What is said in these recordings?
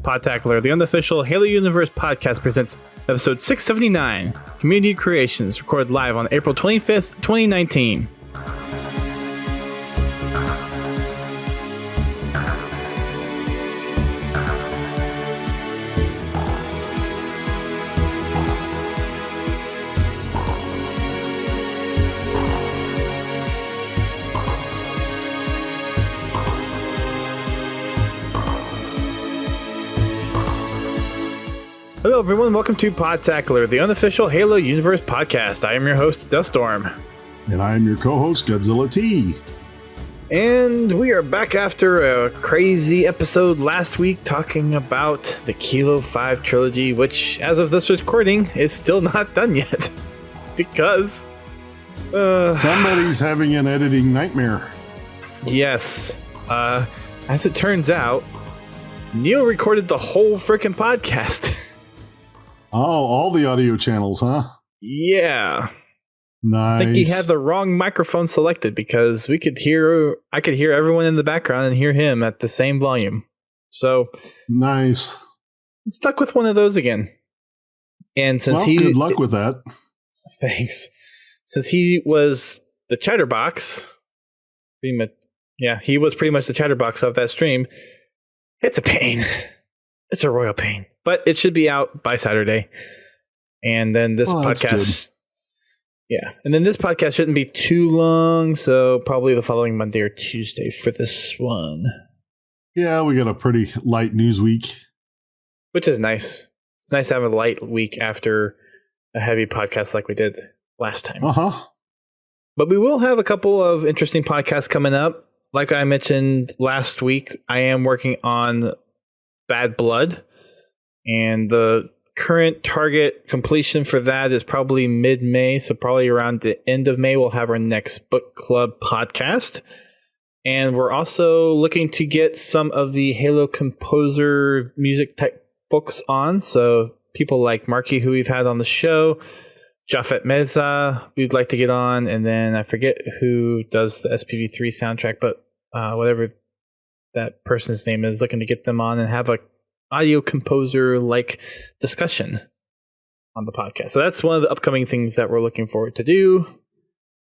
Podtacular, the unofficial Halo Universe podcast, presents episode 679, Community Creations, recorded live on April 25th, 2019. Hello everyone, welcome to Podtacular, the unofficial Halo Universe podcast. I am your host, Duststorm. And I am your co-host, Godzilla T. And we are back after a crazy episode last week talking about the Kilo 5 trilogy, which, as of this recording, is still not done yet. Because... somebody's having an editing nightmare. Yes. As it turns out, Neil recorded the whole frickin' podcast. Oh, all the audio channels, huh? Yeah. Nice. I think he had the wrong microphone selected because I could hear everyone in the background and hear him at the same volume. So nice. Stuck with one of those again. And since good luck with that. Thanks. Since he was the chatterbox, he was pretty much the chatterbox of that stream. It's a pain. It's a royal pain. But it should be out by Saturday. And then this podcast... Yeah. And then this podcast shouldn't be too long, so probably the following Monday or Tuesday for this one. Yeah, we got a pretty light news week. Which is nice. It's nice to have a light week after a heavy podcast like we did last time. Uh-huh. But we will have a couple of interesting podcasts coming up. Like I mentioned last week, I am working on Bad Blood. And the current target completion for that is probably mid-May. So probably around the end of May, we'll have our next book club podcast. And we're also looking to get some of the Halo composer music type books on. So people like Marky, who we've had on the show, Jafet Meza, we'd like to get on. And then I forget who does the SPV3 soundtrack, but whatever that person's name is, looking to get them on and have a audio composer like discussion on the podcast. So that's one of the upcoming things that we're looking forward to do.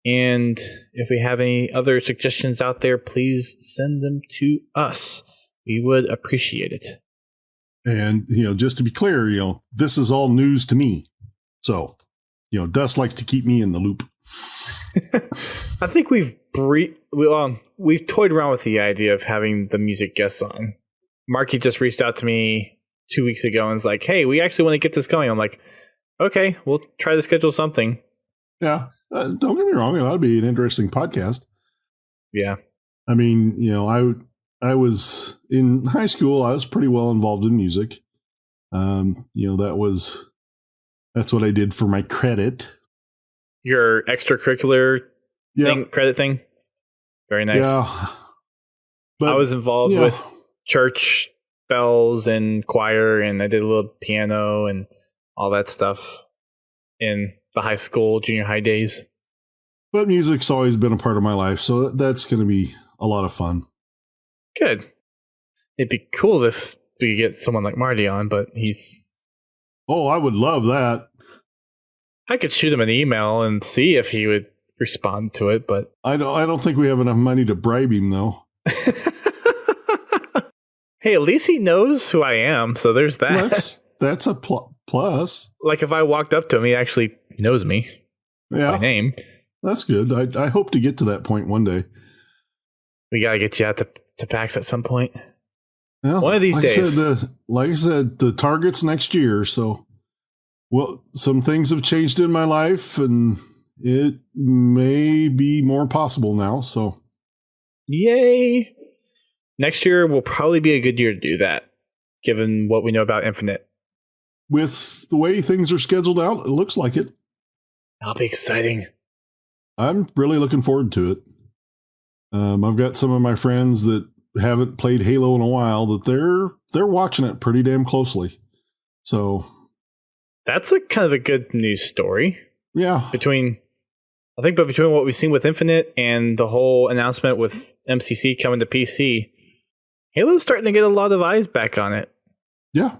And if we have any other suggestions out there, please send them to us. We would appreciate it. And, just to be clear, this is all news to me. So, Dust likes to keep me in the loop. I think we've toyed around with the idea of having the music guests on. Marky just reached out to me 2 weeks ago and was like, hey, we actually want to get this going. I'm like, okay, we'll try to schedule something. Yeah. Don't get me wrong. It ought to be an interesting podcast. Yeah. I mean, I was in high school. I was pretty well involved in music. That's what I did for my credit. Your extracurricular credit thing? Very nice. Yeah. But, I was involved with church bells and choir, and I did a little piano and all that stuff in the high school, junior high days. But music's always been a part of my life, so that's going to be a lot of fun. Good. It'd be cool if we could get someone like Marty on, but he's... Oh, I would love that. I could shoot him an email and see if he would respond to it, but... I don't think we have enough money to bribe him, though. Hey, at least he knows who I am, so there's that. That's a plus. Like if I walked up to him, he actually knows me by name. That's good. I hope to get to that point one day. We got to get you out to PAX at some point. Well, one of these days. Like I said, the target's next year, so... Well, some things have changed in my life, and it may be more possible now, so... Yay! next year will probably be a good year to do that, given what we know about Infinite. With the way things are scheduled out, it looks like it. That'll be exciting. I'm really looking forward to it. I've got some of my friends that haven't played Halo in a while that they're watching it pretty damn closely. So that's a kind of a good news story. Yeah. Between what we've seen with Infinite and the whole announcement with MCC coming to PC, Halo's starting to get a lot of eyes back on it. Yeah.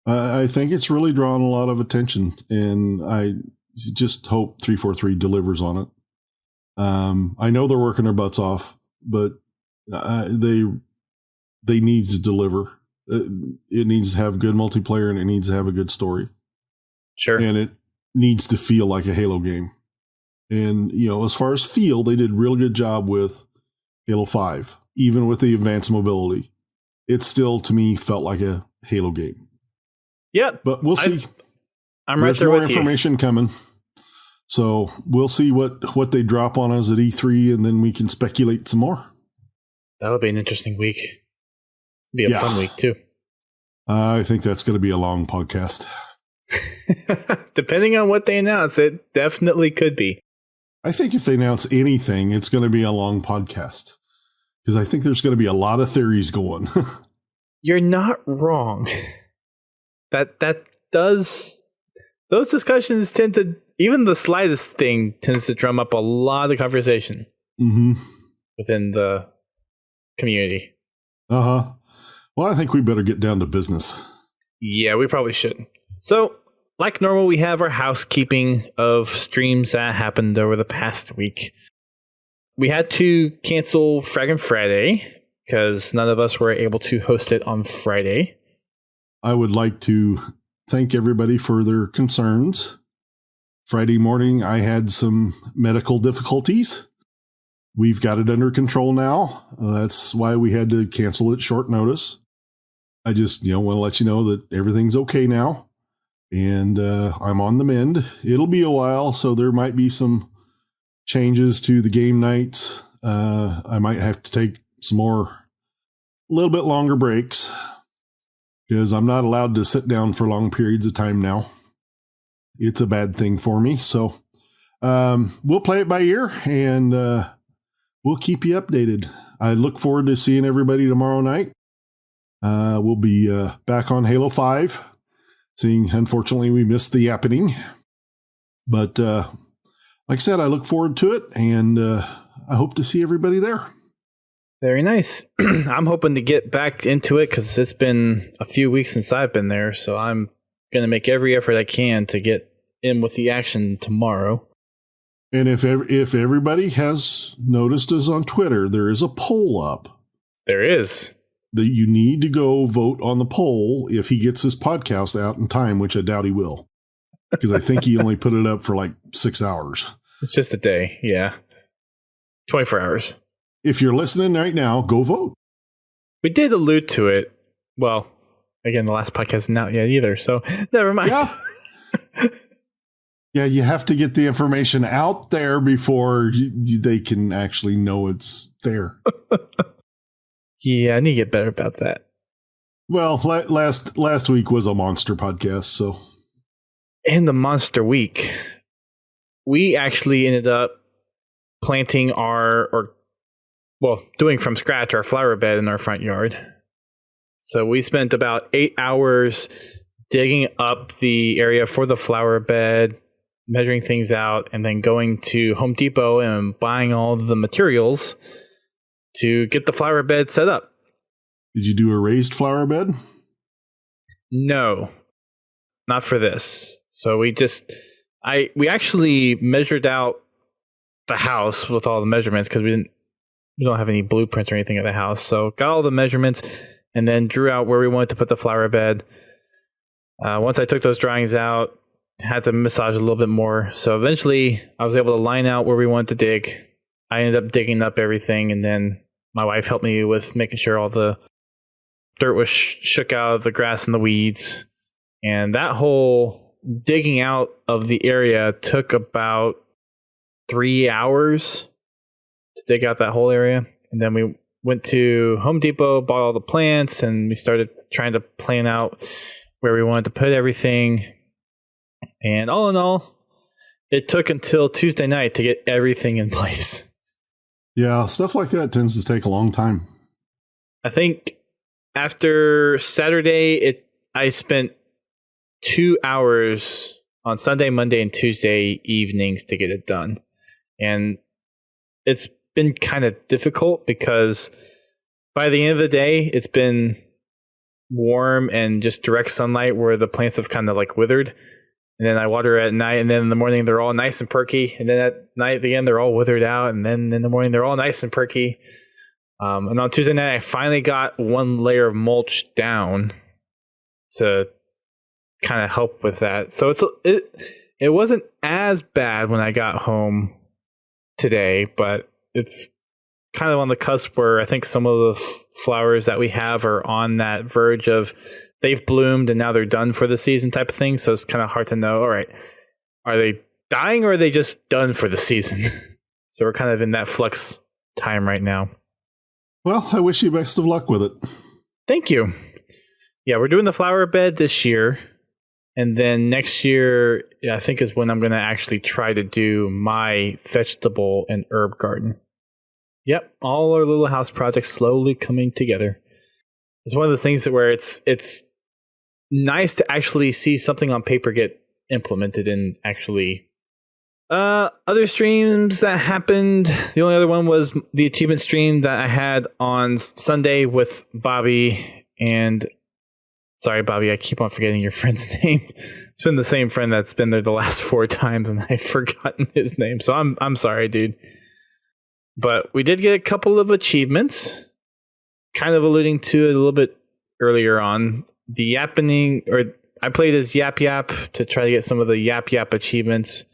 I think it's really drawn a lot of attention, and I just hope 343 delivers on it. I know they're working their butts off, but they need to deliver. It needs to have good multiplayer, and it needs to have a good story. Sure. And it needs to feel like a Halo game. And, as far as feel, they did a real good job with Halo 5, even with the advanced mobility. It still, to me, felt like a Halo game. Yeah. But we'll see. I'm right there with you. There's more information coming. So we'll see what they drop on us at E3, and then we can speculate some more. That'll be an interesting week. Be a fun week, too. I think that's going to be a long podcast. Depending on what they announce, it definitely could be. I think if they announce anything, it's going to be a long podcast. Because I think there's going to be a lot of theories going. You're not wrong. That does... Those discussions tend to... Even the slightest thing tends to drum up a lot of conversation within the community. Uh-huh. Well, I think we better get down to business. Yeah, we probably should. So, like normal, we have our housekeeping of streams that happened over the past week. We had to cancel Fraggin' Friday because none of us were able to host it on Friday. I would like to thank everybody for their concerns. Friday morning, I had some medical difficulties. We've got it under control now. That's why we had to cancel it short notice. I just, want to let you know that everything's okay now. And I'm on the mend. It'll be a while, so there might be some changes to the game nights. I might have to take some more, a little bit longer breaks, because I'm not allowed to sit down for long periods of time now. It's a bad thing for me. So we'll play it by ear, and we'll keep you updated. I look forward to seeing everybody tomorrow night. We'll be back on Halo 5. Seeing, unfortunately, we missed the happening. But like I said, I look forward to it, and I hope to see everybody there. Very nice. I'm hoping to get back into it because it's been a few weeks since I've been there. So I'm going to make every effort I can to get in with the action tomorrow. And if everybody has noticed us on Twitter, there is a poll up. There is. That you need to go vote on the poll if he gets this podcast out in time, which I doubt he will. Because I think he only put it up for like 6 hours. It's just a day, yeah. 24 hours. If you're listening right now, go vote. We did allude to it. Well, again, the last podcast isn't out yet either, so never mind. Yeah. Yeah, you have to get the information out there before they can actually know it's there. Yeah, I need to get better about that. Well, last week was a monster podcast, so. In the monster week, we actually ended up planting doing from scratch our flower bed in our front yard. So we spent about 8 hours digging up the area for the flower bed, measuring things out, and then going to Home Depot and buying all the materials to get the flower bed set up. Did you do a raised flower bed? No, not for this. So we actually measured out the house with all the measurements because we don't have any blueprints or anything of the house. So got all the measurements and then drew out where we wanted to put the flower bed. Once I took those drawings out, had to massage a little bit more. So eventually I was able to line out where we wanted to dig. I ended up digging up everything, and then my wife helped me with making sure all the dirt was shook out of the grass and the weeds. And that whole digging out of the area took about 3 hours to dig out that whole area. And then we went to Home Depot, bought all the plants, and we started trying to plan out where we wanted to put everything. And all in all, it took until Tuesday night to get everything in place. Yeah, stuff like that tends to take a long time. I think after Saturday, I spent 2 hours on Sunday, Monday, and Tuesday evenings to get it done. And it's been kind of difficult because by the end of the day, it's been warm and just direct sunlight where the plants have kind of like withered. And then I water at night, and then in the morning they're all nice and perky. And then at night again, they're all withered out. And then in the morning they're all nice and perky. And on Tuesday night, I finally got one layer of mulch down to kind of help with that. So it wasn't as bad when I got home today, but it's kind of on the cusp where I think some of the flowers that we have are on that verge of they've bloomed and now they're done for the season type of thing. So it's kind of hard to know, all right, are they dying or are they just done for the season? So we're kind of in that flux time right now. Well, I wish you best of luck with it. Thank you. Yeah, we're doing the flower bed this year. And then next year, I think is when I'm going to actually try to do my vegetable and herb garden. Yep, all our little house projects slowly coming together. It's one of those things where it's nice to actually see something on paper get implemented and actually. Other streams that happened, the only other one was the achievement stream that I had on Sunday with Bobby and... Sorry, Bobby, I keep on forgetting your friend's name. It's been the same friend that's been there the last 4 times, and I've forgotten his name. So I'm sorry, dude. But we did get a couple of achievements, kind of alluding to it a little bit earlier on. The yappening, or I played as Yap Yap to try to get some of the Yap Yap achievements,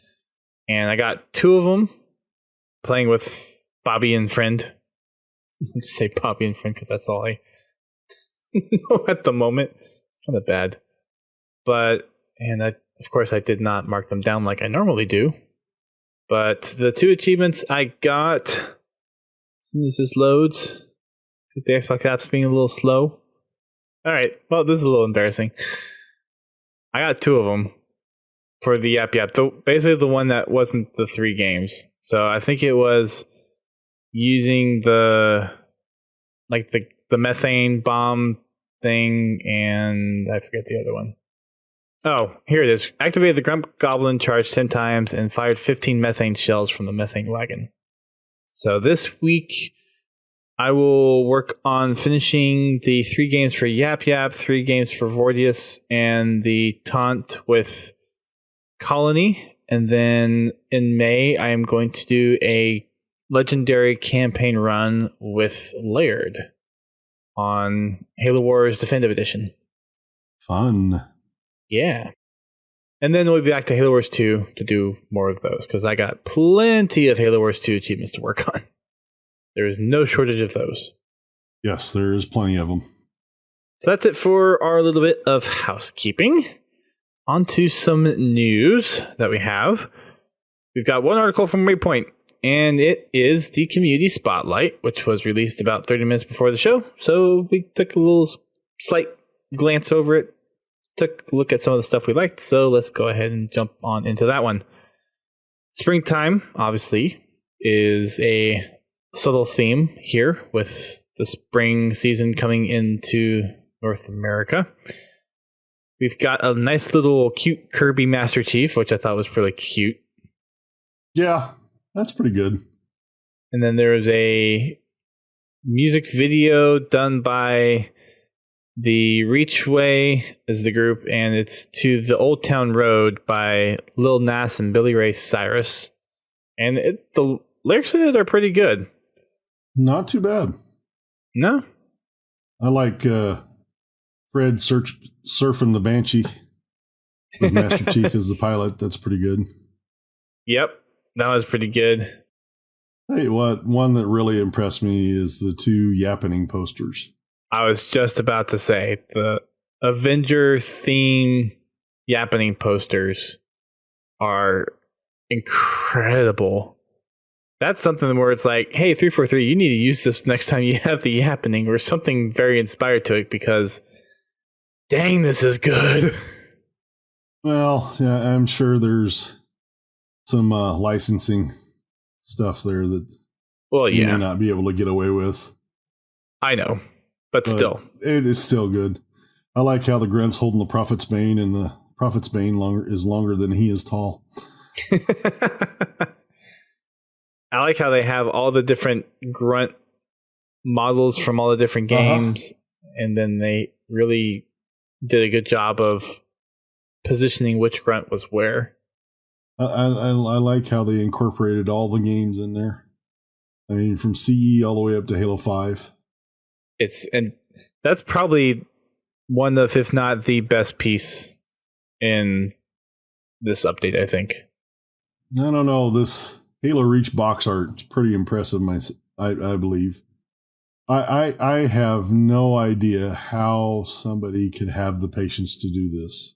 and I got 2 of them playing with Bobby and friend. I'll just say Bobby and friend because that's all I know at the moment. Kind of bad, but of course I did not mark them down like I normally do. But the 2 achievements I got, as soon as this loads, with the Xbox apps being a little slow. All right, well, this is a little embarrassing. I got 2 of them for the Yap Yap. Basically, the one that wasn't the 3 games. So I think it was using the methane bomb thing, and I forget the other one. Oh, here it is. Activated the Grump Goblin, charged 10 times, and fired 15 methane shells from the methane wagon. So this week, I will work on finishing the 3 games for Yap Yap, 3 games for Vordius, and the taunt with Colony. And then in May, I am going to do a legendary campaign run with Laird on Halo Wars Definitive Edition. Fun. Yeah. And then we'll be back to Halo Wars 2 to do more of those, because I got plenty of Halo Wars 2 achievements to work on. There is no shortage of those. Yes, there is plenty of them. So that's it for our little bit of housekeeping. On to some news that we have. We've got one article from Waypoint, and it is the Community Spotlight, which was released about 30 minutes before the show. So we took a little slight glance over it, took a look at some of the stuff we liked. So let's go ahead and jump on into that one. Springtime, obviously, is a subtle theme here with the spring season coming into North America. We've got a nice little cute Kirby Master Chief, which I thought was pretty cute. Yeah, that's pretty good. And then there is a music video done by the Reachway as the group, and it's To the Old Town Road by Lil Nas and Billy Ray Cyrus. And the lyrics in it are pretty good. Not too bad. No? I like Fred surfing the Banshee with Master Chief as the pilot. That's pretty good. Yep, that was pretty good. Hey, what one that really impressed me is the 2 Yappening posters. I was just about to say, the Avenger theme Yappening posters are incredible. That's something where it's like, hey, 343, you need to use this next time you have the happening or something very inspired to it because dang, this is good. Well, yeah, I'm sure there's some licensing stuff there that you may not be able to get away with. I know, but still. It is still good. I like how the grunt's holding the Prophet's Bane, and the Prophet's Bane is longer than he is tall. I like how they have all the different grunt models from all the different games, and then they really did a good job of positioning which grunt was where. I like how they incorporated all the games in there. I mean, from CE all the way up to Halo 5. And that's probably one of, if not the best piece in this update, I think. I don't know. This Halo Reach box art is pretty impressive, I believe. I have no idea how somebody could have the patience to do this.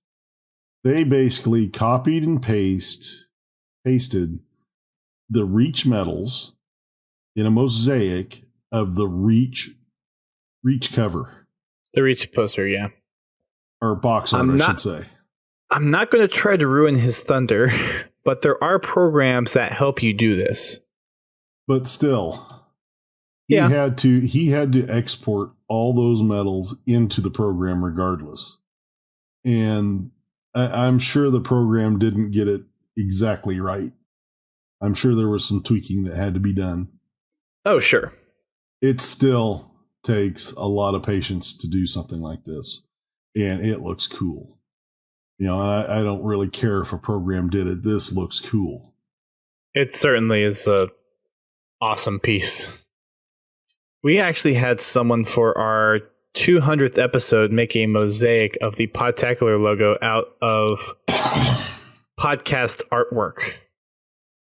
They basically copied and pasted the Reach medals in a mosaic of the Reach cover. The Reach poster, yeah. Or box art, I should say. I'm not going to try to ruin his thunder, but there are programs that help you do this. But still, he had to export all those medals into the program regardless. And I'm sure the program didn't get it exactly right. I'm sure there was some tweaking that had to be done. Oh, sure. It still takes a lot of patience to do something like this. And it looks cool. You know, I don't really care if a program did it. This looks cool. It certainly is a awesome piece. We actually had someone for our 200th episode make a mosaic of the Podtacular logo out of podcast artwork.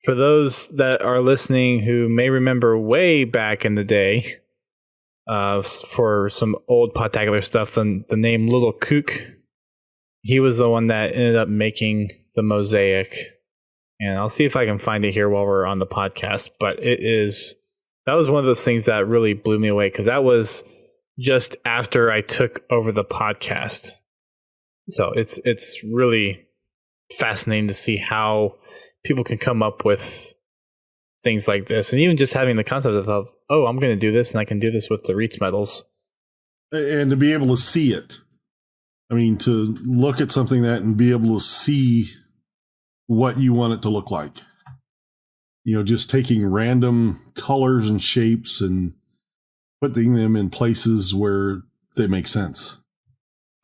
For those that are listening who may remember way back in the day, for some old Podtacular stuff, the name Little Kook, he was the one that ended up making the mosaic. And I'll see if I can find it here while we're on the podcast. But that was one of those things that really blew me away, because that was just after I took over the podcast. So it's really fascinating to see how people can come up with things like this. And even just having the concept of, oh, I'm going to do this and I can do this with the Reach medals. And to be able to see it. I mean, to look at something that and be able to see what you want it to look like. You know, just taking random colors and shapes and putting them in places where they make sense.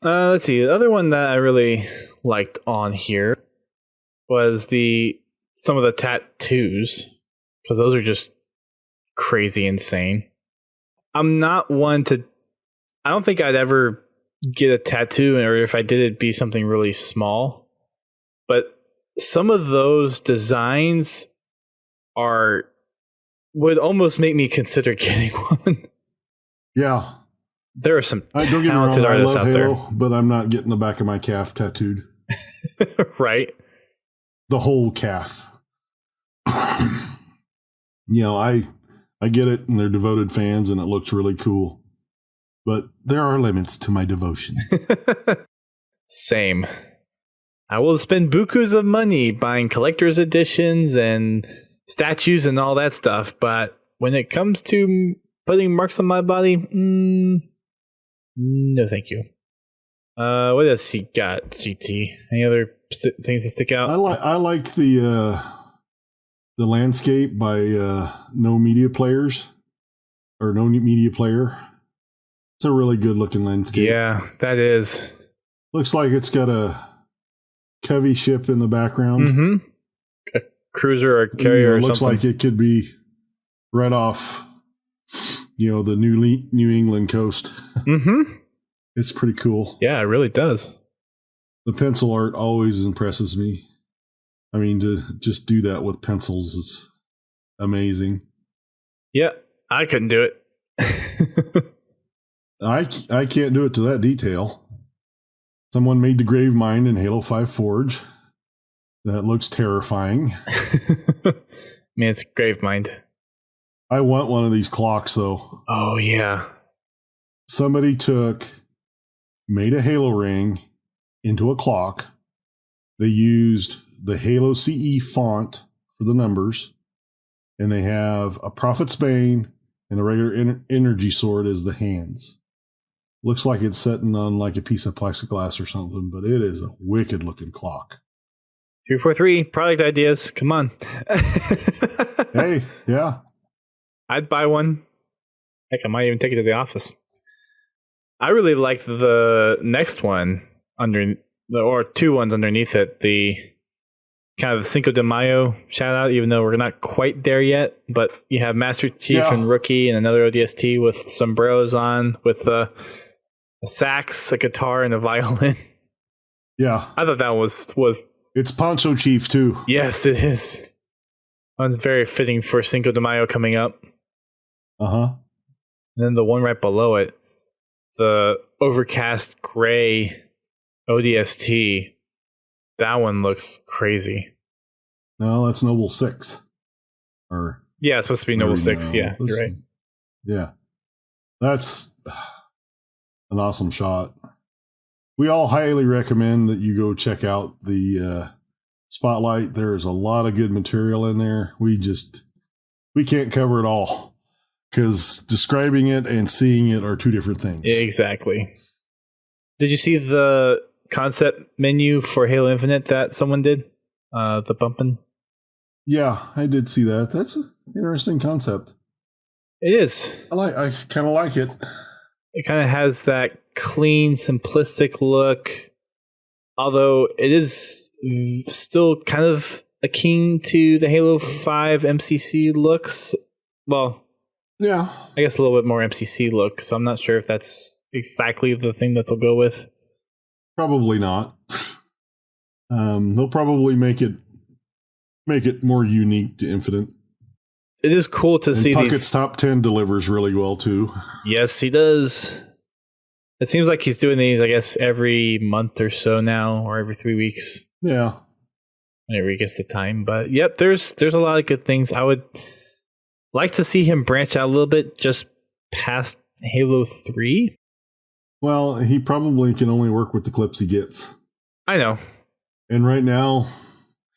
Let's see. The other one that I really liked on here was some of the tattoos, because those are just crazy insane. I'm not one to... I don't think I'd ever get a tattoo, or if I did, it'd be something really small. But some of those designs would almost make me consider getting one. Yeah. There are some talented artists out there. But I'm not getting the back of my calf tattooed. Right. The whole calf. You know, I get it, and they're devoted fans, and it looks really cool. But there are limits to my devotion. Same. I will spend bukus of money buying collector's editions and statues and all that stuff, but when it comes to putting marks on my body, no thank you. What else he got, GT? Any other things that stick out? I like the landscape by No Media Players, or No Media Player. It's a really good looking landscape. Yeah, that is. Looks like it's got a Covey ship in the background. Mm-hmm. A cruiser or carrier or looks something. Like it could be right off, the New England coast. Mm-hmm. It's pretty cool. Yeah, it really does. The pencil art always impresses me. I mean, to just do that with pencils is amazing. Yeah, I couldn't do it. I can't do it to that detail. Someone made the grave mine in Halo 5 Forge. That looks terrifying. Man, it's Gravemind. I want one of these clocks, though. Oh, yeah. Somebody made a Halo ring into a clock. They used the Halo CE font for the numbers, and they have a Prophet's Bane and a regular energy sword as the hands. Looks like it's sitting on like a piece of plexiglass or something, but it is a wicked looking clock. 243 product ideas. Come on. Hey, yeah. I'd buy one. Heck, I might even take it to the office. I really like the next one or two ones underneath it. The kind of Cinco de Mayo shout out, even though we're not quite there yet. But you have Master Chief and Rookie and another ODST with sombreros on, with a sax, a guitar, and a violin. Yeah. I thought that was It's Poncho Chief, too. Yes, it is. One's very fitting for Cinco de Mayo coming up. Uh-huh. And then the one right below it, the overcast gray ODST, that one looks crazy. No, that's Noble 6. Yeah, it's supposed to be Noble 6. Yeah, you're right. Yeah. That's an awesome shot. We all highly recommend that you go check out the Spotlight. There's a lot of good material in there. We can't cover it all because describing it and seeing it are two different things. Exactly. Did you see the concept menu for Halo Infinite that someone did? The bumping? Yeah, I did see that. That's an interesting concept. It is. I kind of like it. It kind of has that clean, simplistic look, although it is still kind of akin to the Halo 5 MCC looks. Well, yeah, I guess a little bit more MCC look, so I'm not sure if that's exactly the thing that they'll go with. Probably not. They'll probably make it more unique to Infinite. It is cool to see Puckett's top 10 delivers really well, too. Yes, he does. It seems like he's doing these, I guess, every month or so now, or every 3 weeks. Yeah. Whenever he gets the time. But, yep, there's a lot of good things. I would like to see him branch out a little bit just past Halo 3. Well, he probably can only work with the clips he gets. I know. And right now,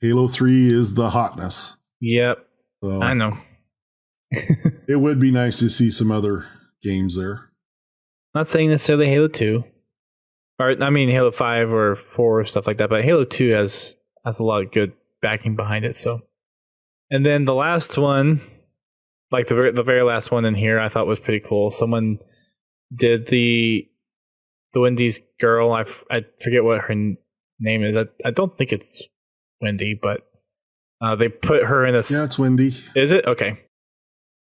Halo 3 is the hotness. Yep. So I know. It would be nice to see some other games there. Not saying necessarily Halo 2. Or, I mean, Halo 5 or 4 or stuff like that. But Halo 2 has a lot of good backing behind it. So, and then the last one, like the very last one in here, I thought was pretty cool. Someone did the Wendy's girl. I forget what her name is. I don't think it's Wendy, but they put her in a... Yeah, it's Wendy. Is it? Okay.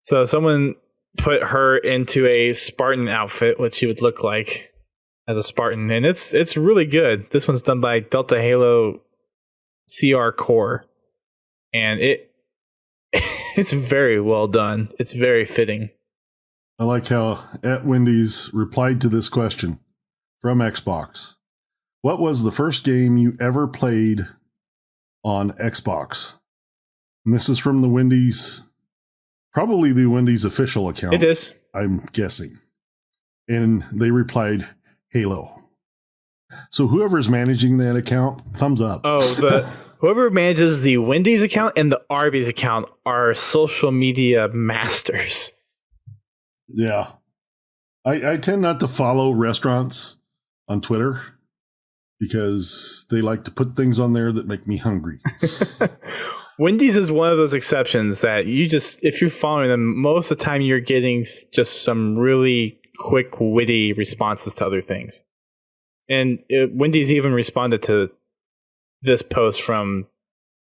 So someone put her into a Spartan outfit, what she would look like as a Spartan, and it's really good. This one's done by Delta Halo CR Core, and it's very well done. It's very fitting. I like how @Wendy's replied to this question from Xbox. What was the first game you ever played on Xbox? And this is from the Wendy's, probably the Wendy's official account. It is. I'm guessing. And they replied, Halo. So whoever's managing that account, thumbs up. Oh, whoever manages the Wendy's account and the Arby's account are social media masters. Yeah. I tend not to follow restaurants on Twitter because they like to put things on there that make me hungry. Wendy's is one of those exceptions that if you're following them, most of the time you're getting just some really quick, witty responses to other things. And Wendy's even responded to this post from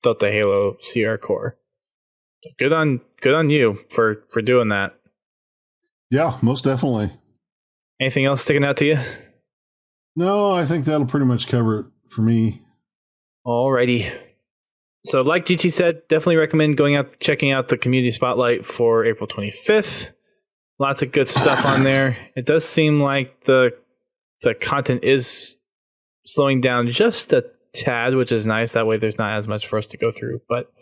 Delta Halo CR Core. Good on you for doing that. Yeah, most definitely. Anything else sticking out to you? No, I think that'll pretty much cover it for me. Alrighty. So like GT said, definitely recommend checking out the community spotlight for April 25th. Lots of good stuff on there. It does seem like the content is slowing down just a tad, which is nice. That way there's not as much for us to go through. But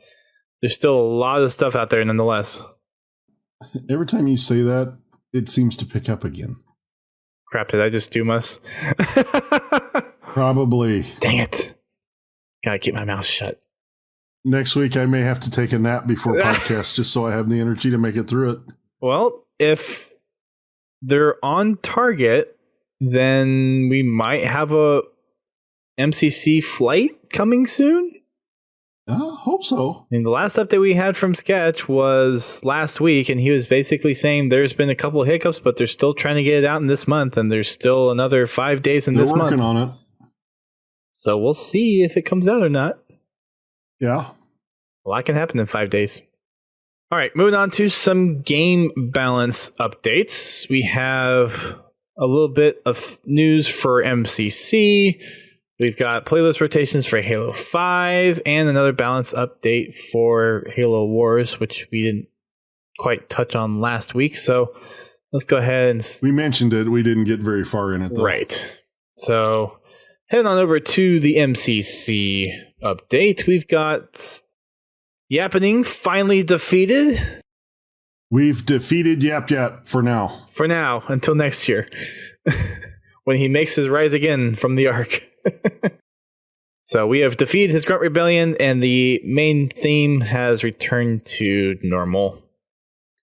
there's still a lot of stuff out there nonetheless. Every time you say that, it seems to pick up again. Crap, did I just do mus? Probably. Dang it. Gotta keep my mouth shut. Next week, I may have to take a nap before podcast just so I have the energy to make it through it. Well, if they're on target, then we might have a MCC flight coming soon. Hope so. And the last update we had from Sketch was last week, and he was basically saying there's been a couple of hiccups, but they're still trying to get it out in this month, and there's still another 5 days in this month. They're working on it. So we'll see if it comes out or not. Yeah. A lot can happen in 5 days. All right, moving on to some game balance updates. We have a little bit of news for MCC. We've got playlist rotations for Halo 5 and another balance update for Halo Wars, which we didn't quite touch on last week. So let's go ahead and... We mentioned it. We didn't get very far in it, though. Right. So heading on over to the MCC update. We've got Yappening finally defeated. We've defeated Yap Yap for now. For now, until next year. When he makes his rise again from the Ark. So we have defeated his Grunt Rebellion, and the main theme has returned to normal.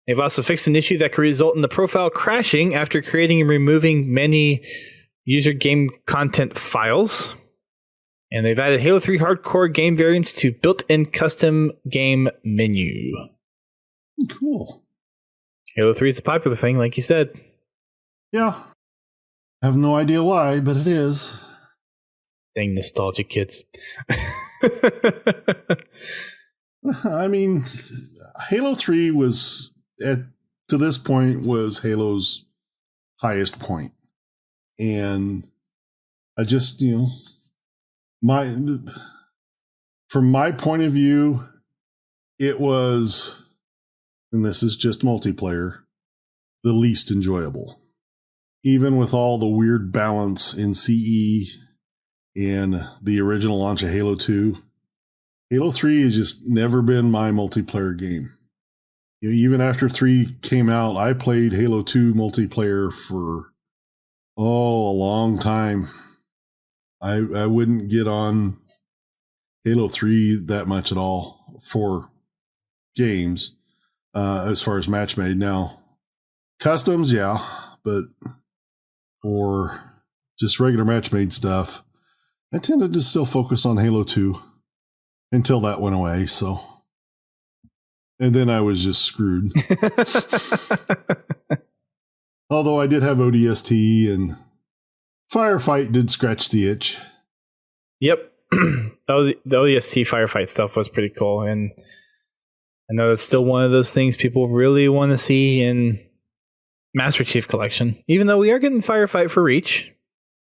They've also fixed an issue that could result in the profile crashing after creating and removing many user game content files. And they've added Halo 3 hardcore game variants to built-in custom game menu. Cool. Halo 3 is a popular thing, like you said. Yeah. I have no idea why, but it is. Dang nostalgic kids. I mean, Halo 3 was, to this point, was Halo's highest point. And I just, from my point of view, it was, and this is just multiplayer, the least enjoyable. Even with all the weird balance in CE and the original launch of Halo 2, Halo 3 has just never been my multiplayer game. Even after 3 came out, I played Halo 2 multiplayer for, a long time. I wouldn't get on Halo 3 that much at all for games, as far as match made. Now, customs, yeah, but for just regular match made stuff, I tended to still focus on Halo 2 until that went away, so. And then I was just screwed. Although I did have ODST, and Firefight did scratch the itch. Yep. The ODST Firefight stuff was pretty cool, and I know it's still one of those things people really want to see in Master Chief Collection, even though we are getting Firefight for Reach,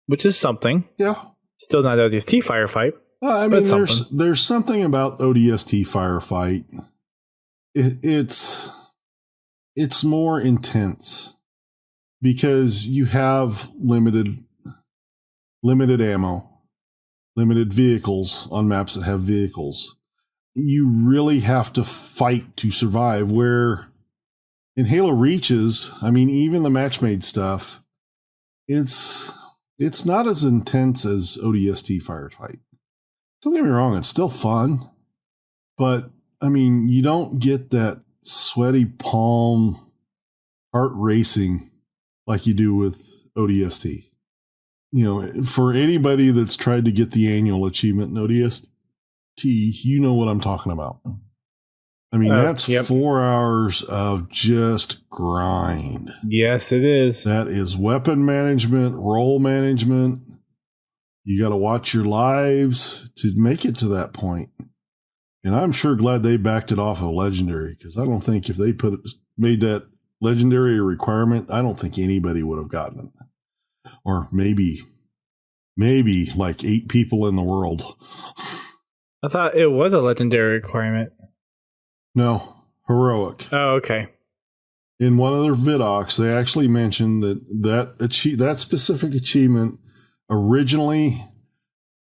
which is something. Yeah. Still not ODST Firefight. I mean, there's something about ODST Firefight. It's more intense because you have limited ammo, limited vehicles on maps that have vehicles. You really have to fight to survive, where in Halo Reaches, I mean, even the match-made stuff, it's not as intense as ODST Firefight. Don't get me wrong, it's still fun, but I mean, you don't get that sweaty palm heart racing like you do with ODST. For anybody that's tried to get the annual achievement in ODST, you know what I'm talking about. I mean, that's 4 hours of just grind. Yes, it is. That is weapon management, role management. You got to watch your lives to make it to that point. And I'm sure glad they backed it off of Legendary, because I don't think if they made that Legendary a requirement, I don't think anybody would have gotten it. Or maybe like 8 people in the world. I thought it was a Legendary requirement. No, heroic. Oh, okay. In one of their vidocs, they actually mentioned that specific achievement originally,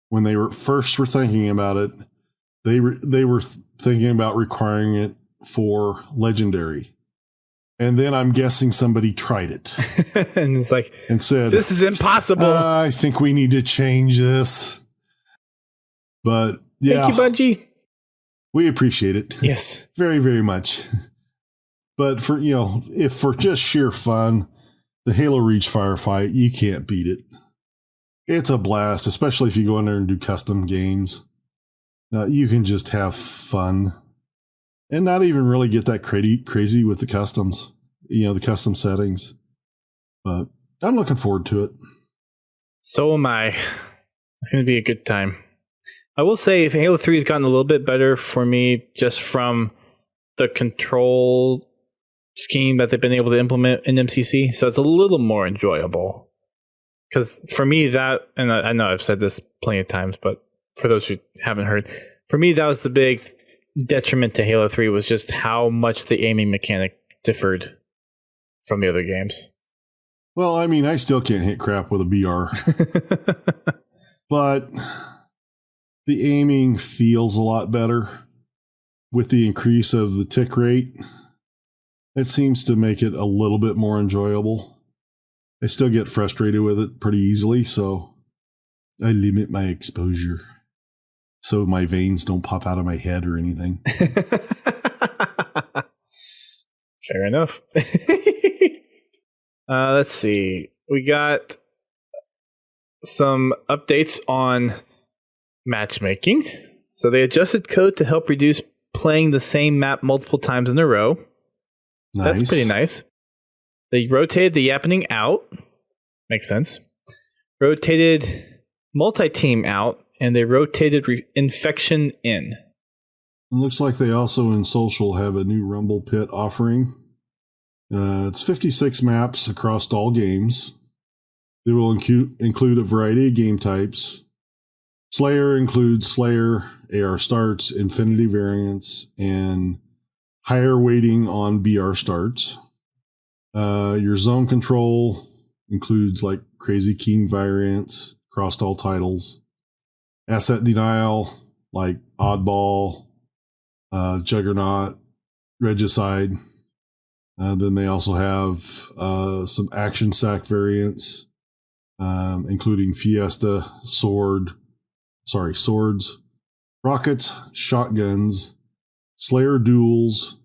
when they were thinking about it, They were thinking about requiring it for Legendary. And then I'm guessing somebody tried it. And it's like, and said, this is impossible. I think we need to change this. But yeah. Thank you, Bungie. We appreciate it. Yes. Very, very much. But for, if for just sheer fun, the Halo Reach firefight, you can't beat it. It's a blast, especially if you go in there and do custom games. You can just have fun and not even really get that crazy with the customs, the custom settings. But I'm looking forward to it. So am I. It's going to be a good time. I will say if Halo 3 has gotten a little bit better for me just from the control scheme that they've been able to implement in MCC. So it's a little more enjoyable. Because for me, that, and I know I've said this plenty of times, but for those who haven't heard, for me, that was the big detriment to Halo 3 was just how much the aiming mechanic differed from the other games. Well, I mean, I still can't hit crap with a BR. But the aiming feels a lot better with the increase of the tick rate. It seems to make it a little bit more enjoyable. I still get frustrated with it pretty easily, so I limit my exposure so my veins don't pop out of my head or anything. Fair enough. Let's see. We got some updates on matchmaking. So they adjusted code to help reduce playing the same map multiple times in a row. Nice. That's pretty nice. They rotated the yappening out. Makes sense. Rotated multi-team out, and they rotated infection in. It looks like they also in social have a new Rumble Pit offering. It's 56 maps across all games. They will include a variety of game types. Slayer includes Slayer, AR starts, Infinity variants, and higher weighting on BR starts. Your zone control includes like Crazy King variants across all titles. Asset denial like Oddball, Juggernaut, Regicide. Then they also have some action sack variants, including Fiesta, swords, rockets, shotguns, Slayer duels,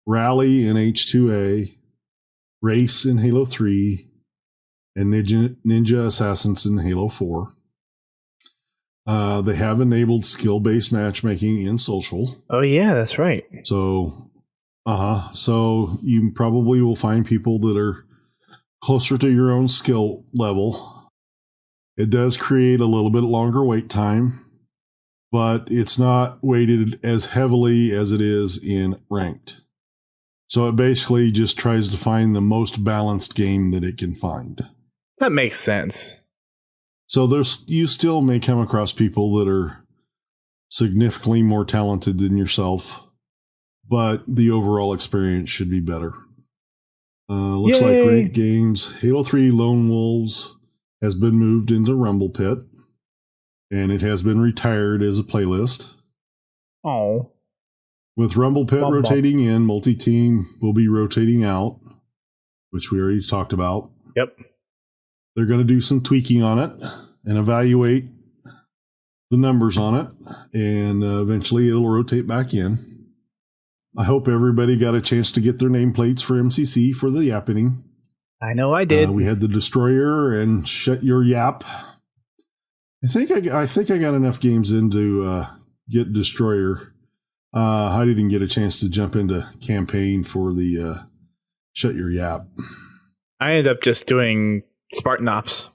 Rally in H2A, Race in Halo 3, and Ninja Assassins in Halo 4. They have enabled skill-based matchmaking in social. Oh yeah, that's right. So you probably will find people that are closer to your own skill level. It does create a little bit longer wait time, but it's not weighted as heavily as it is in ranked. So it basically just tries to find the most balanced game that it can find. That makes sense. So you still may come across people that are significantly more talented than yourself, but the overall experience should be better. Looks like ranked games. Halo 3 Lone Wolves has been moved into Rumble Pit, and it has been retired as a playlist. Oh. With Rumble Pit rotating in, multi-team will be rotating out, which we already talked about. Yep. They're going to do some tweaking on it and evaluate the numbers on it, and eventually it'll rotate back in. I hope everybody got a chance to get their nameplates for MCC for the yappening. I know I did. We had the Destroyer and Shut Your Yap. I think I got enough games in to get Destroyer. I didn't get a chance to jump into campaign for the Shut Your Yap. I ended up just doing Spartan Ops.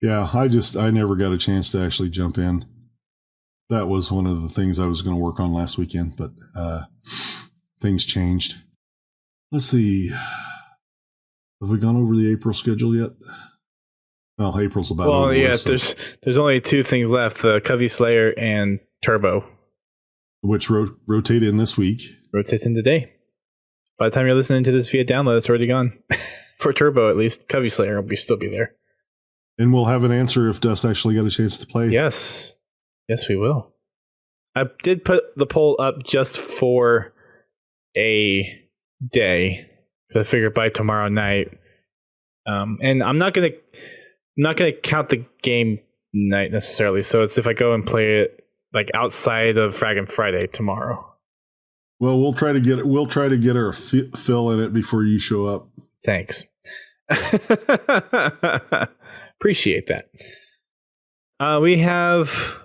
Yeah, I never got a chance to actually jump in. That was one of the things I was going to work on last weekend, but things changed. Let's see. Have we gone over the April schedule yet? Well, April's about over. Well, yeah, so. there's only two things left, the Covey Slayer and Turbo. Which rotate in this week. Rotates in today. By the time you're listening to this via download, it's already gone. For Turbo, at least. Covey Slayer will still be there. And we'll have an answer if Dust actually got a chance to play. Yes. Yes, we will. I did put the poll up just for a day because I figured by tomorrow night. And I'm not gonna count the game night necessarily. So it's if I go and play it like outside of Fraggin' Friday tomorrow. Well, we'll try to get our fill in it before you show up. Thanks. Appreciate that. We have,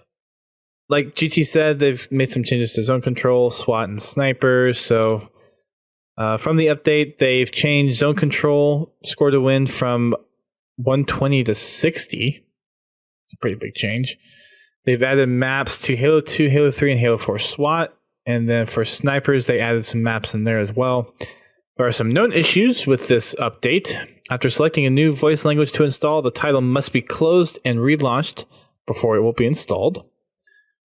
like GT said, they've made some changes to zone control, SWAT, and snipers. So from the update, they've changed zone control score to win from 120 to 60. It's a pretty big change. They've added maps to Halo 2, Halo 3, and Halo 4 SWAT. And then for snipers, they added some maps in there as well. There are some known issues with this update. After selecting a new voice language to install, the title must be closed and relaunched before it will be installed.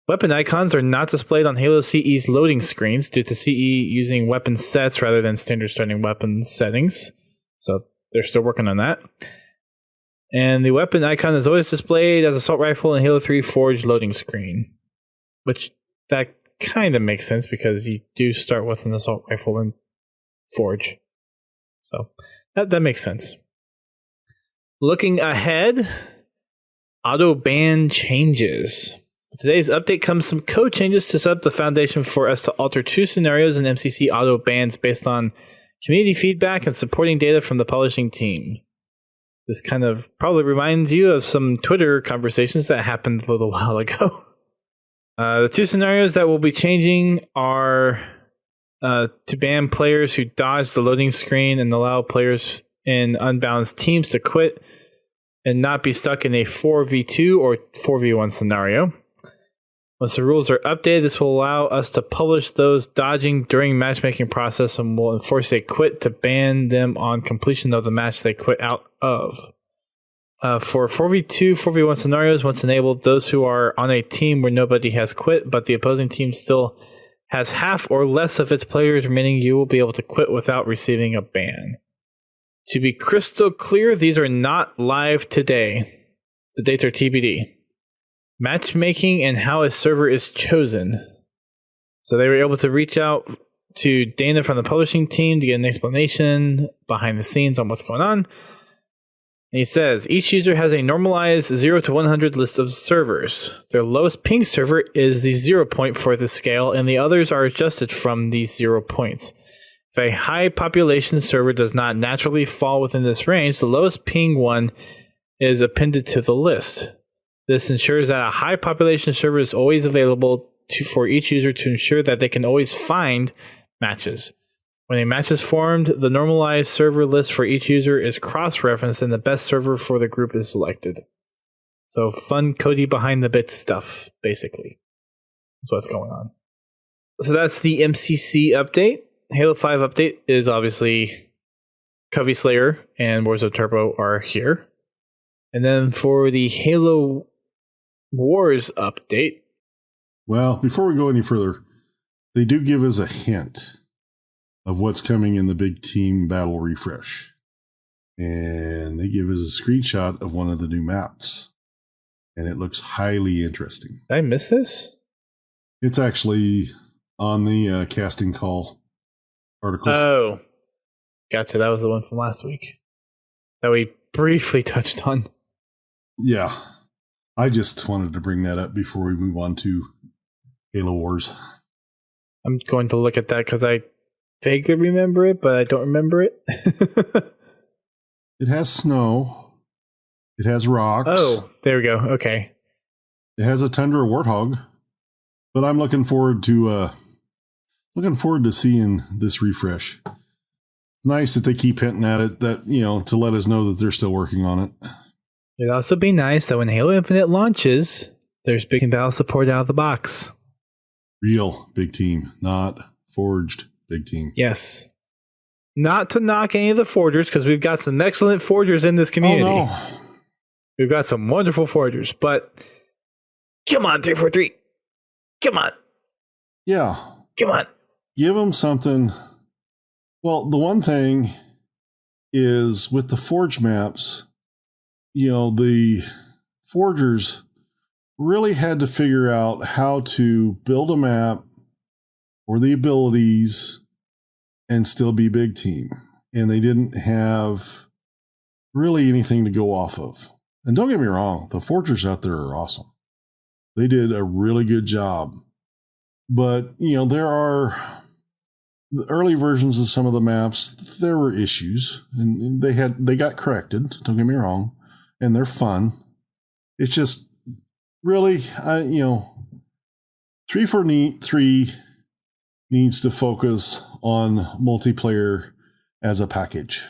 Weapon icons are not displayed on Halo CE's loading screens due to CE using weapon sets rather than standard starting weapon settings. So they're still working on that. And the weapon icon is always displayed as assault rifle in Halo 3 Forge loading screen. Which that kind of makes sense because you do start with an assault rifle in Forge. So that makes sense. Looking ahead, auto ban changes. With today's update comes some code changes to set up the foundation for us to alter 2 scenarios in MCC auto bans based on community feedback and supporting data from the publishing team. This kind of probably reminds you of some Twitter conversations that happened a little while ago. The 2 scenarios that will be changing are to ban players who dodge the loading screen and allow players in unbalanced teams to quit and not be stuck in a 4v2 or 4v1 scenario. Once the rules are updated, this will allow us to publish those dodging during matchmaking process and will enforce a quit to ban them on completion of the match they quit out of. For 4v2, 4v1 scenarios, once enabled, those who are on a team where nobody has quit, but the opposing team still has half or less of its players remaining, you will be able to quit without receiving a ban. To be crystal clear, these are not live today. The dates are TBD. Matchmaking and how a server is chosen. So they were able to reach out to Dana from the publishing team to get an explanation behind the scenes on what's going on. And he says, each user has a normalized 0 to 100 list of servers. Their lowest ping server is the 0 point for the scale, and the others are adjusted from these 0 points. If a high population server does not naturally fall within this range, the lowest ping one is appended to the list. This ensures that a high population server is always available for each user to ensure that they can always find matches. When a match is formed, the normalized server list for each user is cross-referenced and the best server for the group is selected. So fun Cody behind the bits stuff, basically. That's what's going on. So that's the MCC update. Halo 5 update is obviously Covey Slayer and Warzone Turbo are here. And then for the Halo Wars update. Well, before we go any further, they do give us a hint of what's coming in the big team battle refresh. And they give us a screenshot of one of the new maps. And it looks highly interesting. Did I miss this? It's actually on the casting call article. Oh, gotcha. That was the one from last week that we briefly touched on. Yeah. I just wanted to bring that up before we move on to Halo Wars. I'm going to look at that because I vaguely remember it, but I don't remember it. It has snow. It has rocks. Oh, there we go. Okay. It has a Tundra Warthog. But I'm looking forward to seeing this refresh. It's nice that they keep hinting at it, that, you know, to let us know that they're still working on it. It'd also be nice that when Halo Infinite launches, there's big battle support out of the box. Real big team, not forged big team. Yes. Not to knock any of the forgers, because we've got some excellent forgers in this community. Oh, no. We've got some wonderful forgers, but come on, 343. Come on. Yeah. Come on. Give them something. Well, the one thing is with the forge maps, you know, the forgers really had to figure out how to build a map or the abilities and still be big team. And they didn't have really anything to go off of. And don't get me wrong, the forgers out there are awesome. They did a really good job. But, there are the early versions of some of the maps, there were issues, and they got corrected, don't get me wrong, and they're fun. It's just really, 343 needs to focus on multiplayer as a package.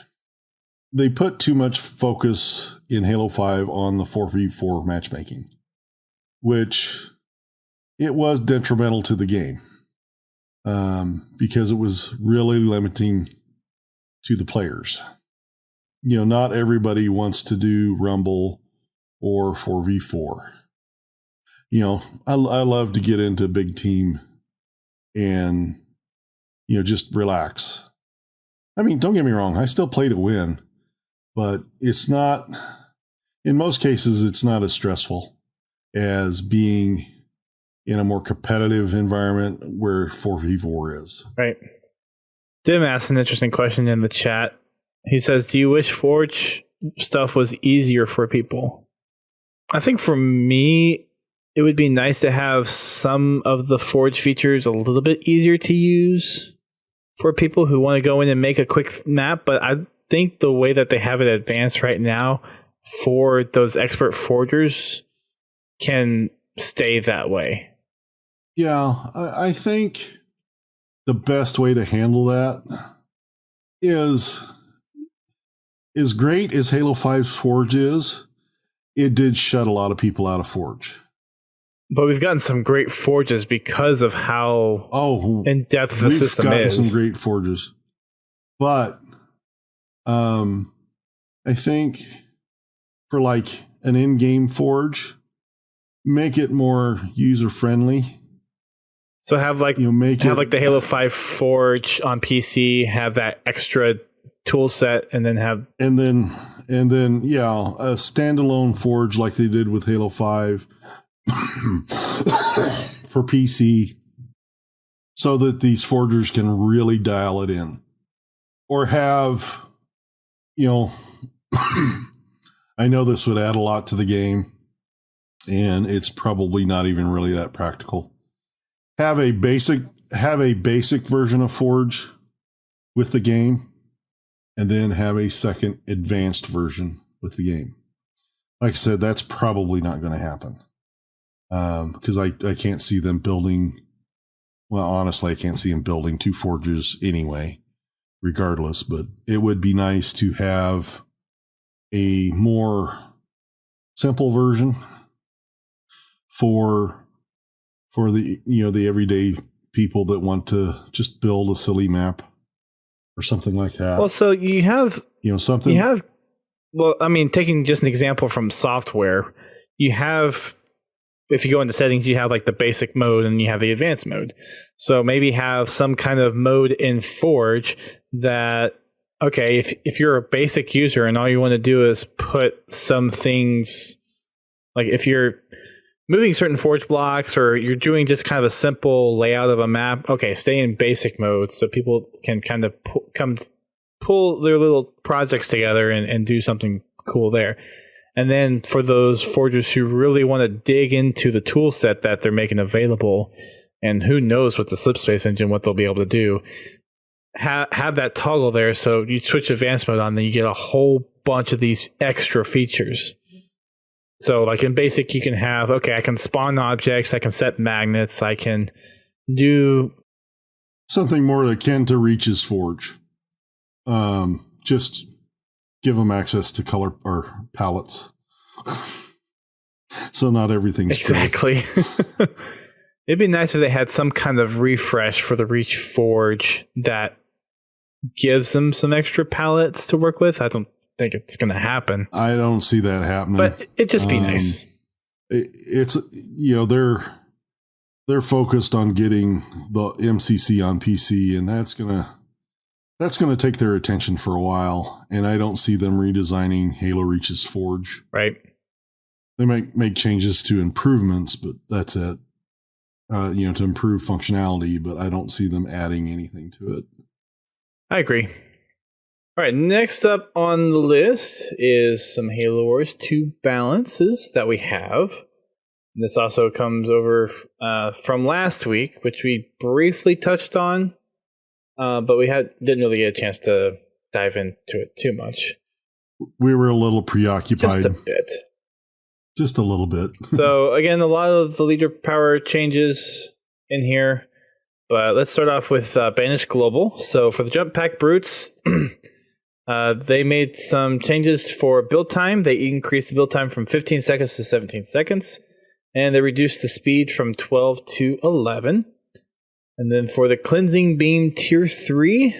They put too much focus in Halo 5 on the 4v4 matchmaking, which it was detrimental to the game. Because it was really limiting to the players. Not everybody wants to do Rumble or 4v4. I love to get into big team and, just relax. I mean, don't get me wrong, I still play to win, but it's not, in most cases, it's not as stressful as being in a more competitive environment where 4v4 is. Right. Dim asked an interesting question in the chat. He says, do you wish Forge stuff was easier for people? I think for me, it would be nice to have some of the Forge features a little bit easier to use for people who want to go in and make a quick map. But I think the way that they have it advanced right now for those expert forgers can stay that way. Yeah, I think the best way to handle that is, as great as Halo 5's Forge is, it did shut a lot of people out of Forge. But we've gotten some great forges because of how in-depth the system is. We've gotten some great forges. But I think for like an in-game forge, make it more user-friendly. So have like the Halo 5 Forge on PC, have that extra tool set, and then a standalone Forge like they did with Halo 5 for PC, so that these forgers can really dial it in. Or have, I know this would add a lot to the game, and it's probably not even really that practical. Have a basic version of Forge with the game, and then have a second advanced version with the game. Like I said, that's probably not going to happen. Because I can't see them building. Well, honestly, I can't see them building two forges anyway, regardless. But it would be nice to have a more simple version for the the everyday people that want to just build a silly map or something like that. Well, so you have something. You have, well, I mean, taking just an example from software, you have, if you go into settings, you have like the basic mode and you have the advanced mode. So maybe have some kind of mode in Forge that, okay, if you're a basic user and all you want to do is put some things, like if you're moving certain Forge blocks or you're doing just kind of a simple layout of a map, okay, stay in basic mode so people can kind of pull their little projects together and do something cool there. And then for those forgers who really want to dig into the tool set that they're making available, and who knows with the Slipspace engine what they'll be able to do, have that toggle there so you switch advanced mode on, then you get a whole bunch of these extra features. So like in basic, you can have, okay, I can spawn objects, I can set magnets, I can do something more akin to Reach's Forge. Just give them access to color or palettes. So not everything's exactly. It'd be nice if they had some kind of refresh for the Reach Forge that gives them some extra palettes to work with. I don't think it's going to happen. I don't see that happening. But it'd just be nice. It's they're focused on getting the MCC on PC, and that's gonna take their attention for a while. And I don't see them redesigning Halo Reach's Forge. Right. They might make changes to improvements, but that's it. To improve functionality, but I don't see them adding anything to it. I agree. All right, next up on the list is some Halo Wars 2 balances that we have. This also comes over from last week, which we briefly touched on, but we didn't really get a chance to dive into it too much. We were a little preoccupied. Just a bit. Just a little bit. So, again, a lot of the leader power changes in here, but let's start off with Banish Global. So, for the Jump Pack Brutes, they made some changes for build time. They increased the build time from 15 seconds to 17 seconds. And they reduced the speed from 12 to 11. And then for the Cleansing Beam Tier 3,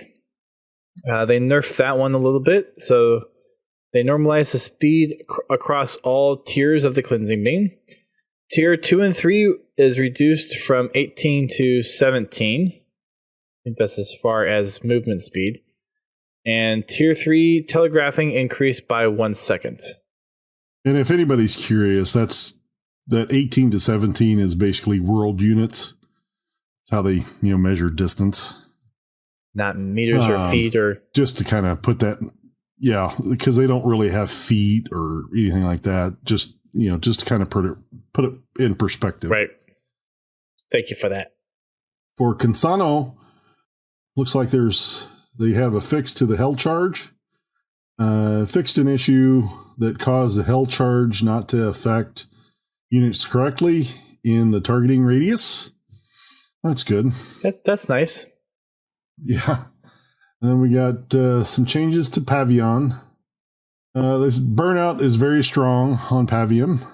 they nerfed that one a little bit. So they normalized the speed across all tiers of the Cleansing Beam. Tier 2 and 3 is reduced from 18 to 17. I think that's as far as movement speed. And Tier 3 telegraphing increased by 1 second. And if anybody's curious, that 18 to 17 is basically world units. It's how they measure distance. Not meters or feet or... Just to kind of put that... Yeah, because they don't really have feet or anything like that. Just to kind of put it in perspective. Right. Thank you for that. For Consano, looks like they have a fix to the hell charge. Fixed an issue that caused the hell charge not to affect units correctly in the targeting radius. That's good. That's nice. Yeah. And then we got some changes to Pavillon. This burnout is very strong on Pavium.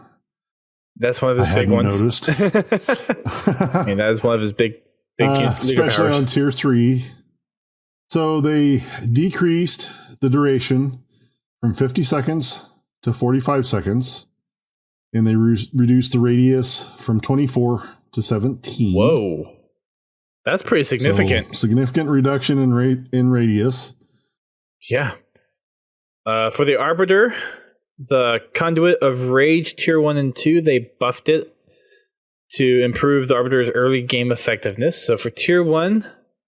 That's one of his big ones. Noticed. I mean, that is one of his big especially powers. on tier 3. So they decreased the duration from 50 seconds to 45 seconds. And they reduced the radius from 24 to 17. Whoa. That's pretty significant. So, significant reduction in radius. Yeah. For the Arbiter, the Conduit of Rage Tier 1 and 2, they buffed it to improve the Arbiter's early game effectiveness. So for Tier 1,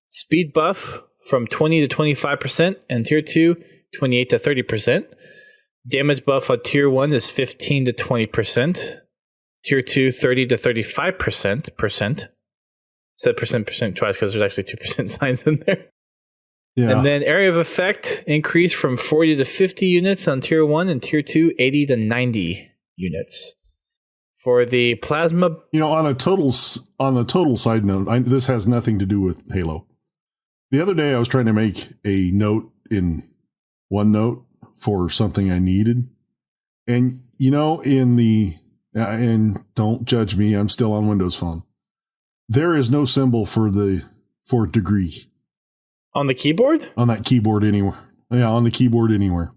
speed buff from 20 to 25%, and Tier 2, 28 to 30%. Damage buff on Tier 1 is 15 to 20%. Tier 2, 30 to 35%. Said percent twice because there's actually 2% signs in there. Yeah. And then area of effect increased from 40 to 50 units on Tier 1, and Tier 2, 80 to 90 units. For the Plasma... on the total side note, this has nothing to do with Halo. The other day I was trying to make a note in OneNote for something I needed. And, and don't judge me, I'm still on Windows Phone. There is no symbol for degree. On the keyboard? On that keyboard anywhere. Yeah, on the keyboard anywhere.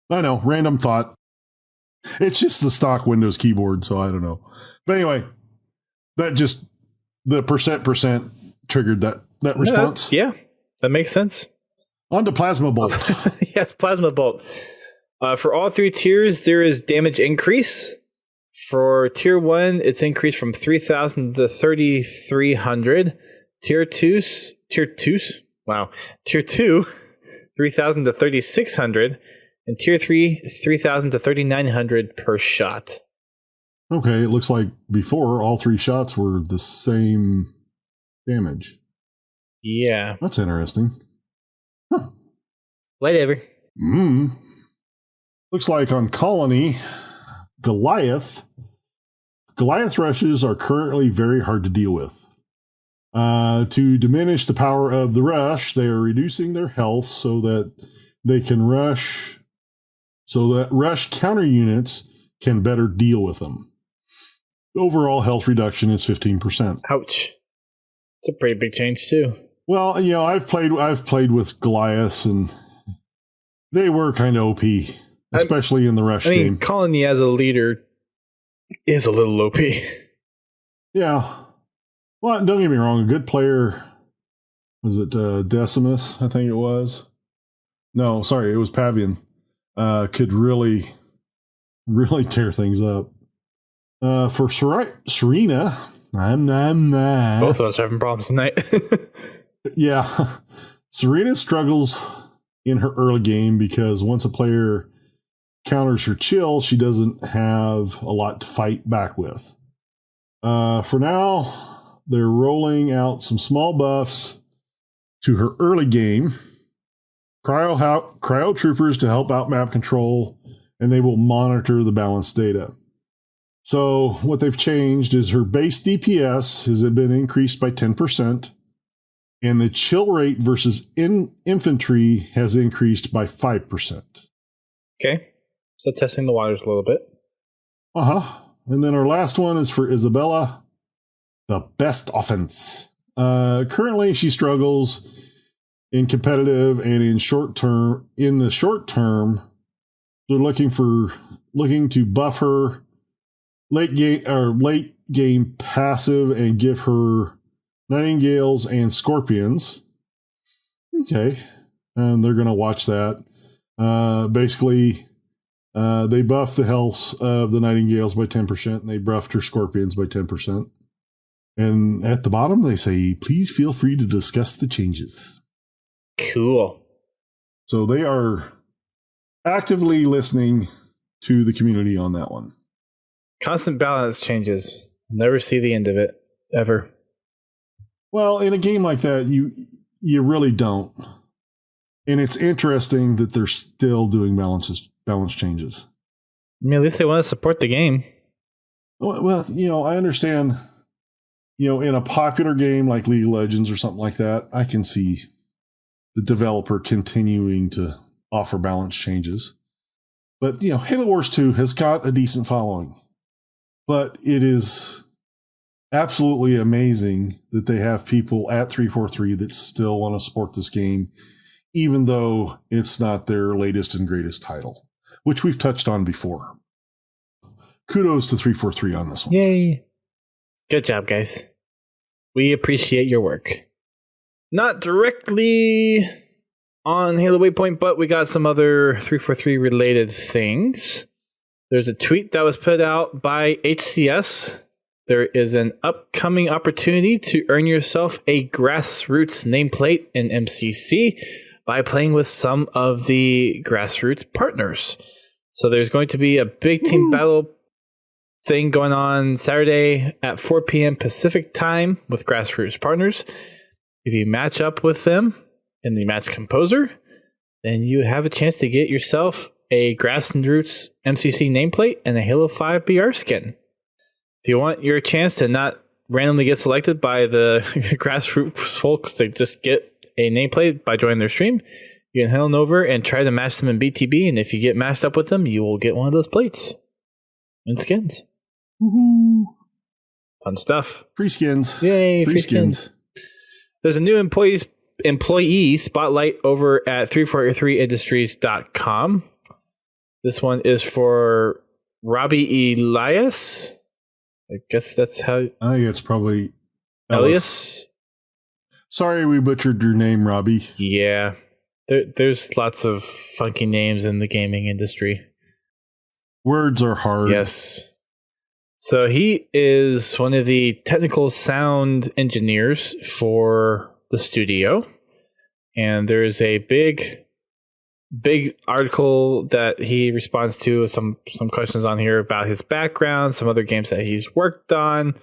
I know, random thought. It's just the stock Windows keyboard, so I don't know. But anyway, that just, the percent triggered that response. Yeah, that makes sense. On to Plasma Bolt. Yes, Plasma Bolt. For all 3 tiers, there is damage increase. For Tier 1, it's increased from 3,000 to 3,300. Tier 2, 3,000 to 3,600. And Tier 3, 3,000 to 3,900 per shot. Okay, it looks like before, all 3 shots were the same damage. Yeah. That's interesting. Huh. Whatever. Looks like on Colony, Goliath rushes are currently very hard to deal with. To diminish the power of the rush, they are reducing their health so that they can rush, so that rush counter units can better deal with them. Overall health reduction is 15%. Ouch. It's a pretty big change too. Well, I've played with Goliaths and they were kind of OP, especially in the rush game. Colony as a leader is a little OP. Yeah. Well, don't get me wrong. A good player, was it Decimus? I think it was. No, sorry, it was Pavian. Could really really tear things up. For Serena, Both of us are having problems tonight. yeah, Serena struggles in her early game because once a player counters her chill, she doesn't have a lot to fight back with. For now, they're rolling out some small buffs to her early game. Cryo troopers to help out map control, and they will monitor the balance data. So what they've changed is her base DPS has been increased by 10%, and the chill rate versus infantry has increased by 5%. Okay. So testing the waters a little bit. And then our last one is for Isabella, the best offense. Currently, she struggles in competitive and in short term. In the short term, they're looking to buff her late game passive and give her nightingales and scorpions. Okay, and they're going to watch that. Basically. They buffed the health of the nightingales by 10%, and they buffed her scorpions by 10%. And at the bottom, they say, please feel free to discuss the changes. Cool. So they are actively listening to the community on that one. Constant balance changes. Never see the end of it, ever. Well, in a game like that, you really don't. And it's interesting that they're still doing balance changes. I mean, at least they want to support the game. Well, I understand, in a popular game like League of Legends or something like that, I can see the developer continuing to offer balance changes. But, Halo Wars 2 has got a decent following. But it is absolutely amazing that they have people at 343 that still want to support this game, even though it's not their latest and greatest title, which we've touched on before. Kudos to 343 on this one. Yay. Good job, guys. We appreciate your work. Not directly on Halo Waypoint, but we got some other 343 related things. There's a tweet that was put out by HCS. There is an upcoming opportunity to earn yourself a grassroots nameplate in MCC by playing with some of the grassroots partners. So there's going to be a big team battle thing going on Saturday at 4 p.m. Pacific time with grassroots partners. If you match up with them in the match composer, then you have a chance to get yourself a Grassroots MCC nameplate and a Halo 5 BR skin. If you want your chance to not randomly get selected by the grassroots folks to just get a nameplate by joining their stream, you can head on over and try to match them in BTB, and if you get matched up with them, you will get one of those plates and skins. Woohoo! Fun stuff. Free skins. Yay, free skins. There's a new employee spotlight over at 343industries.com. This one is for Robbie Elias. I guess that's how... I think it's probably Elias. Sorry we butchered your name, Robbie. Yeah. There's lots of funky names in the gaming industry. Words are hard. Yes. So he is one of the technical sound engineers for the studio. And there's a big article that he responds to, some questions on here about his background, some other games that he's worked on,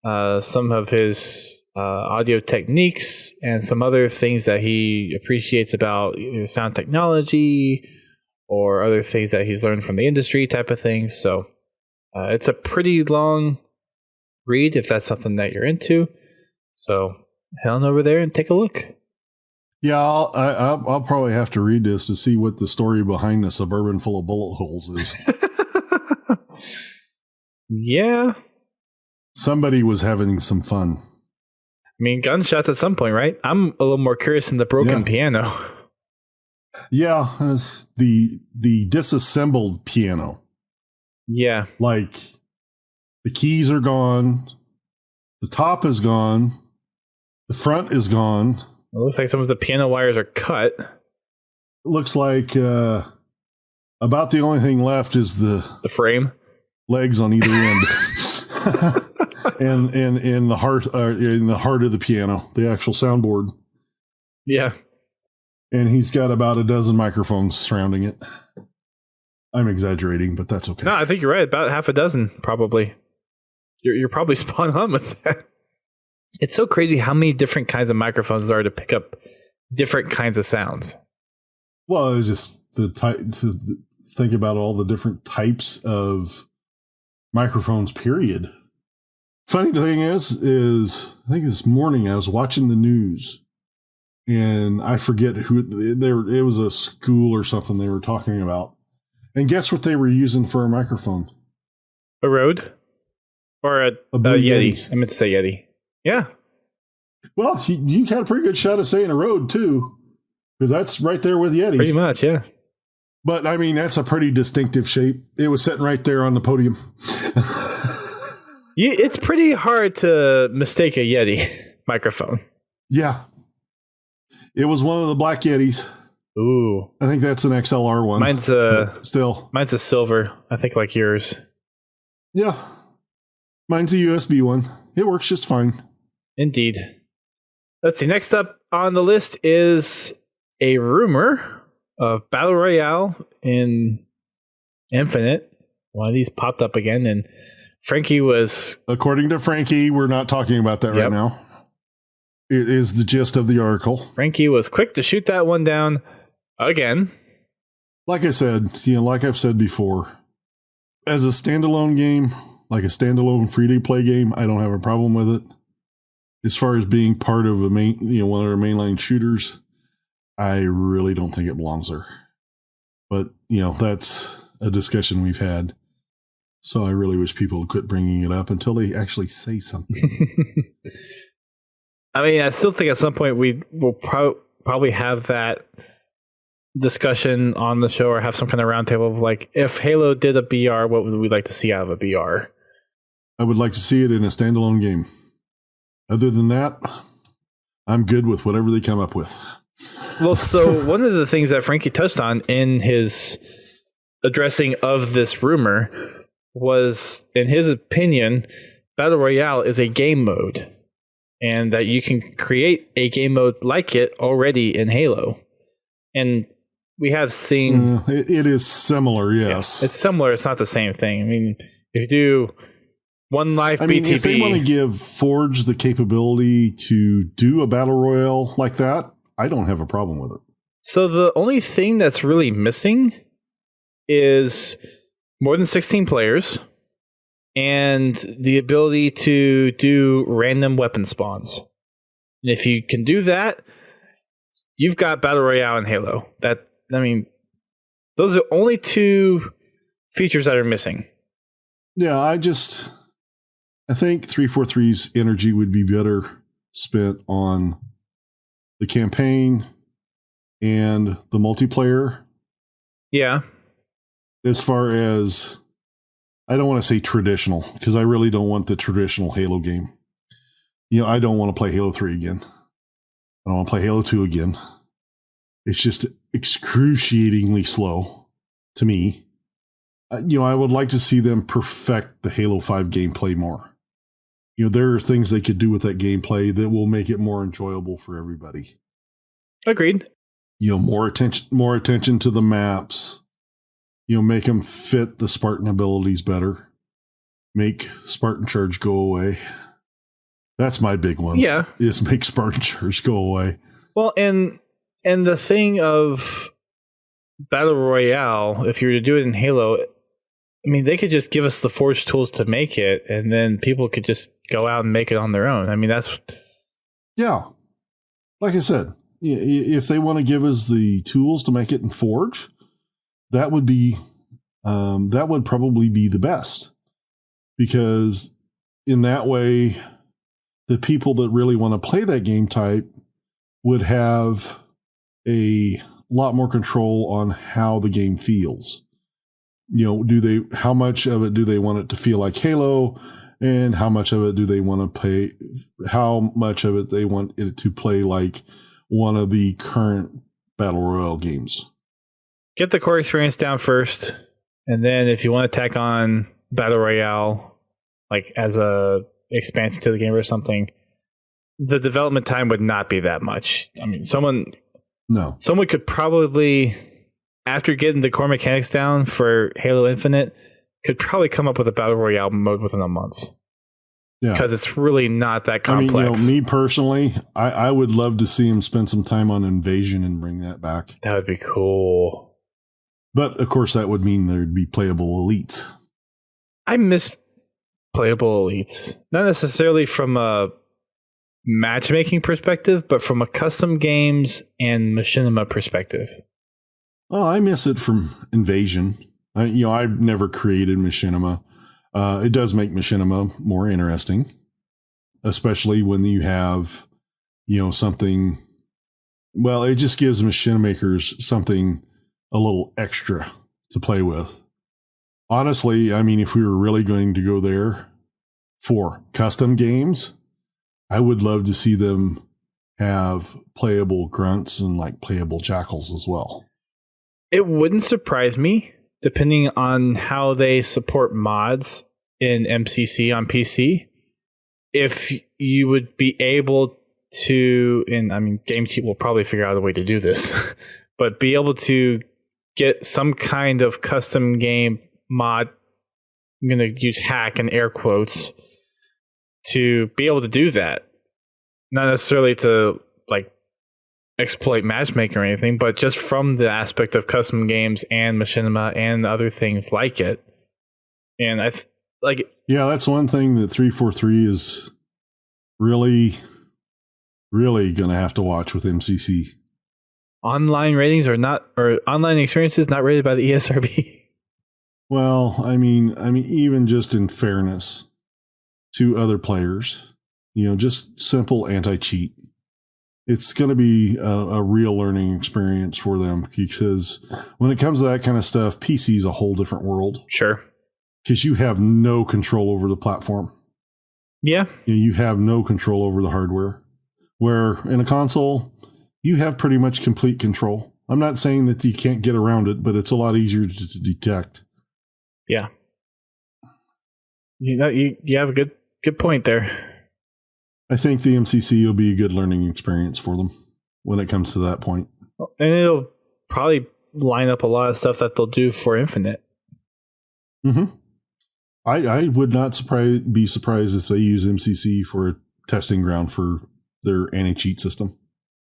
some of his audio techniques, and some other things that he appreciates about sound technology or other things that he's learned from the industry type of things. So it's a pretty long read if that's something that you're into. So head on over there and take a look. Yeah, I'll probably have to read this to see what the story behind the Suburban full of bullet holes is. Yeah. Somebody was having some fun. I mean, gunshots at some point, right? I'm a little more curious in the broken piano. Yeah, the disassembled piano. Yeah. Like, the keys are gone. The top is gone. The front is gone. It looks like some of the piano wires are cut. It looks like About the only thing left is the frame, legs on either end, and the heart in the heart of the piano, the actual soundboard. Yeah, and he's got about a dozen microphones surrounding it. I'm exaggerating, but that's okay. No, I think you're right. About half a dozen, probably. You're probably spot on with that. It's so crazy how many different kinds of microphones there are to pick up different kinds of sounds. Well, it's just the type to think about all the different types of microphones, period. Funny thing is I think this morning I was watching the news and I forget who it was, a school or something they were talking about. And guess what they were using for a microphone? A Rode? Or a Yeti. I meant to say Yeti. Yeah. Well, you had a pretty good shot of saying a Rode, too. Because that's right there with Yeti. Pretty much, yeah. But, I mean, that's a pretty distinctive shape. It was sitting right there on the podium. It's pretty hard to mistake a Yeti microphone. Yeah. It was one of the black Yetis. Ooh. I think that's an XLR one. Mine's a silver, I think, like yours. Yeah. Mine's a USB one. It works just fine. Indeed. Let's see. Next up on the list is a rumor of Battle Royale in Infinite. One of these popped up again, and Frankie was... According to Frankie, we're not talking about that right now. It is the gist of the article. Frankie was quick to shoot that one down again. Like I said, like I've said before, as a standalone game, like a standalone free-to-play game, I don't have a problem with it. As far as being part of one of our mainline shooters, I really don't think it belongs there. But, that's a discussion we've had. So I really wish people would quit bringing it up until they actually say something. I mean, I still think at some point we will probably have that discussion on the show or have some kind of roundtable of like, if Halo did a BR, what would we like to see out of a BR? I would like to see it in a standalone game. Other than that, I'm good with whatever they come up with. Well, so one of the things that Frankie touched on in his addressing of this rumor was, in his opinion, Battle Royale is a game mode, and that you can create a game mode like it already in Halo. And we have seen... it is similar, yes. Yeah, it's similar. It's not the same thing. I mean, if you do One Life BTB... if they want to give Forge the capability to do a Battle Royale like that, I don't have a problem with it. So the only thing that's really missing is more than 16 players and the ability to do random weapon spawns. And if you can do that, you've got Battle Royale in Halo. Those are only two features that are missing. Yeah, I think 343's energy would be better spent on the campaign and the multiplayer. Yeah. As far as, I don't want to say traditional, because I really don't want the traditional Halo game. I don't want to play Halo 3 again. I don't want to play Halo 2 again. It's just excruciatingly slow to me. I would like to see them perfect the Halo 5 gameplay more. There are things they could do with that gameplay that will make it more enjoyable for everybody. Agreed. More attention to the maps. Make them fit the Spartan abilities better. Make Spartan Charge go away. That's my big one. Yeah. Is make Spartan Charge go away. Well, and the thing of Battle Royale, if you were to do it in Halo, they could just give us the Forge tools to make it, and then people could just go out and make it on their own. That's... Yeah. Like I said, if they want to give us the tools to make it in Forge, that would probably be the best, because in that way, the people that really want to play that game type would have a lot more control on how the game feels. How much of it do they want it to feel like Halo, and how much of it do they want to play? How much of it they want it to play like one of the current Battle Royale games? get the core experience down first, and then if you want to tack on Battle Royale, like as a expansion to the game or something, the development time would not be that much. I mean, someone could probably, after getting the core mechanics down for Halo Infinite, could probably come up with a Battle Royale mode within a month. Yeah. Because it's really not that complex. I mean, me personally, I would love to see him spend some time on Invasion and bring that back. That would be cool. But, of course, that would mean there'd be playable elites. I miss playable elites. Not necessarily from a matchmaking perspective, but from a custom games and machinima perspective. Well, I miss it from Invasion. I've never created machinima. It does make machinima more interesting, especially when you have, something. Well, it just gives machinima makers something a little extra to play with. Honestly, I mean, if we were really going to go there for custom games, I would love to see them have playable grunts and like playable jackals as well. It wouldn't surprise me, depending on how they support mods in MCC on PC, if you would be able to, and I mean, GameCheat will probably figure out a way to do this, but be able to get some kind of custom game mod, I'm going to use hack in air quotes, to be able to do that. Not necessarily to like exploit matchmaking or anything, but just from the aspect of custom games and machinima and other things like it. And yeah, that's one thing that 343 is really, really going to have to watch with MCC. Online ratings or online experiences not rated by the ESRB. Well, I mean, even just in fairness to other players, just simple anti-cheat. It's going to be a real learning experience for them, because when it comes to that kind of stuff, PC is a whole different world. Sure. Because you have no control over the platform. Yeah. You have no control over the hardware. Where in a console, you have pretty much complete control. I'm not saying that you can't get around it, but it's a lot easier to detect. Yeah. You have a good point there. I think the MCC will be a good learning experience for them when it comes to that point. And it'll probably line up a lot of stuff that they'll do for Infinite. Mm-hmm. I would not be surprised if they use MCC for a testing ground for their anti-cheat system.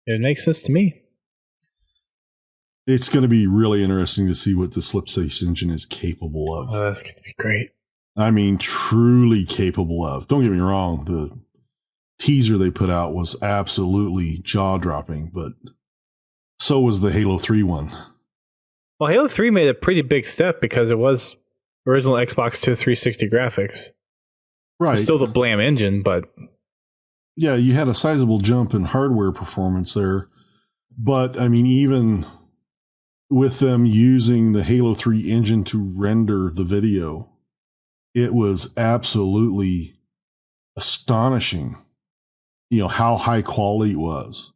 It makes sense to me. It's going to be really interesting to see what the Slipspace engine is capable of. Oh, that's going to be great. I mean, truly capable of. Don't get me wrong. The teaser they put out was absolutely jaw-dropping, but so was the Halo 3 one. Well, Halo 3 made a pretty big step because it was original Xbox 360 graphics. Right. It's still the Blam engine, but... Yeah, you had a sizable jump in hardware performance there. But, I mean, even with them using the Halo 3 engine to render the video, it was absolutely astonishing, how high quality it was.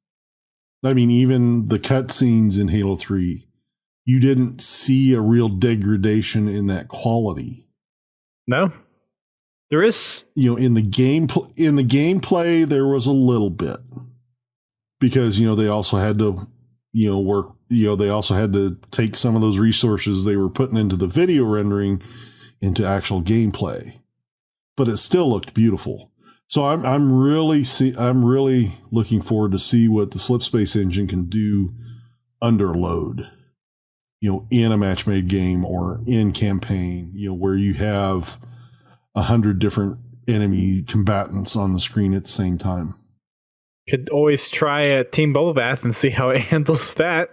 I mean, even the cutscenes in Halo 3, you didn't see a real degradation in that quality. No. There is, in the gameplay, there was a little bit, because, they also had to, work, they also had to take some of those resources they were putting into the video rendering into actual gameplay, but it still looked beautiful. So I'm really looking forward to see what the Slipspace engine can do under load, in a match-made game or in campaign, where you have 100 different enemy combatants on the screen at the same time. Could always try a Team Bubble Bath and see how it handles that.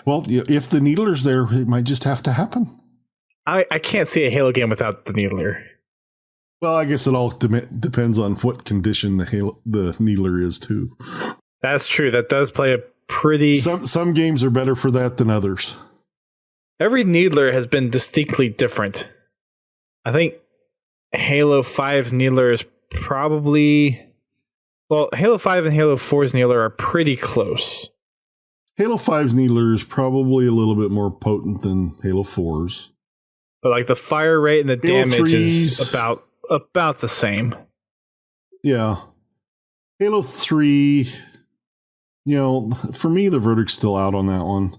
Well, if the Needler's there, it might just have to happen. I can't see a Halo game without the Needler. Well, I guess it all depends on what condition the Needler is too. That's true. That does play a pretty... Some games are better for that than others. Every Needler has been distinctly different. I think Halo 5's Needler is probably... Well, Halo 5 and Halo 4's Needler are pretty close. Halo 5's Needler is probably a little bit more potent than Halo 4's. But like the fire rate and the Halo damage 3's, is about the same. Yeah. Halo 3, for me, the verdict's still out on that one.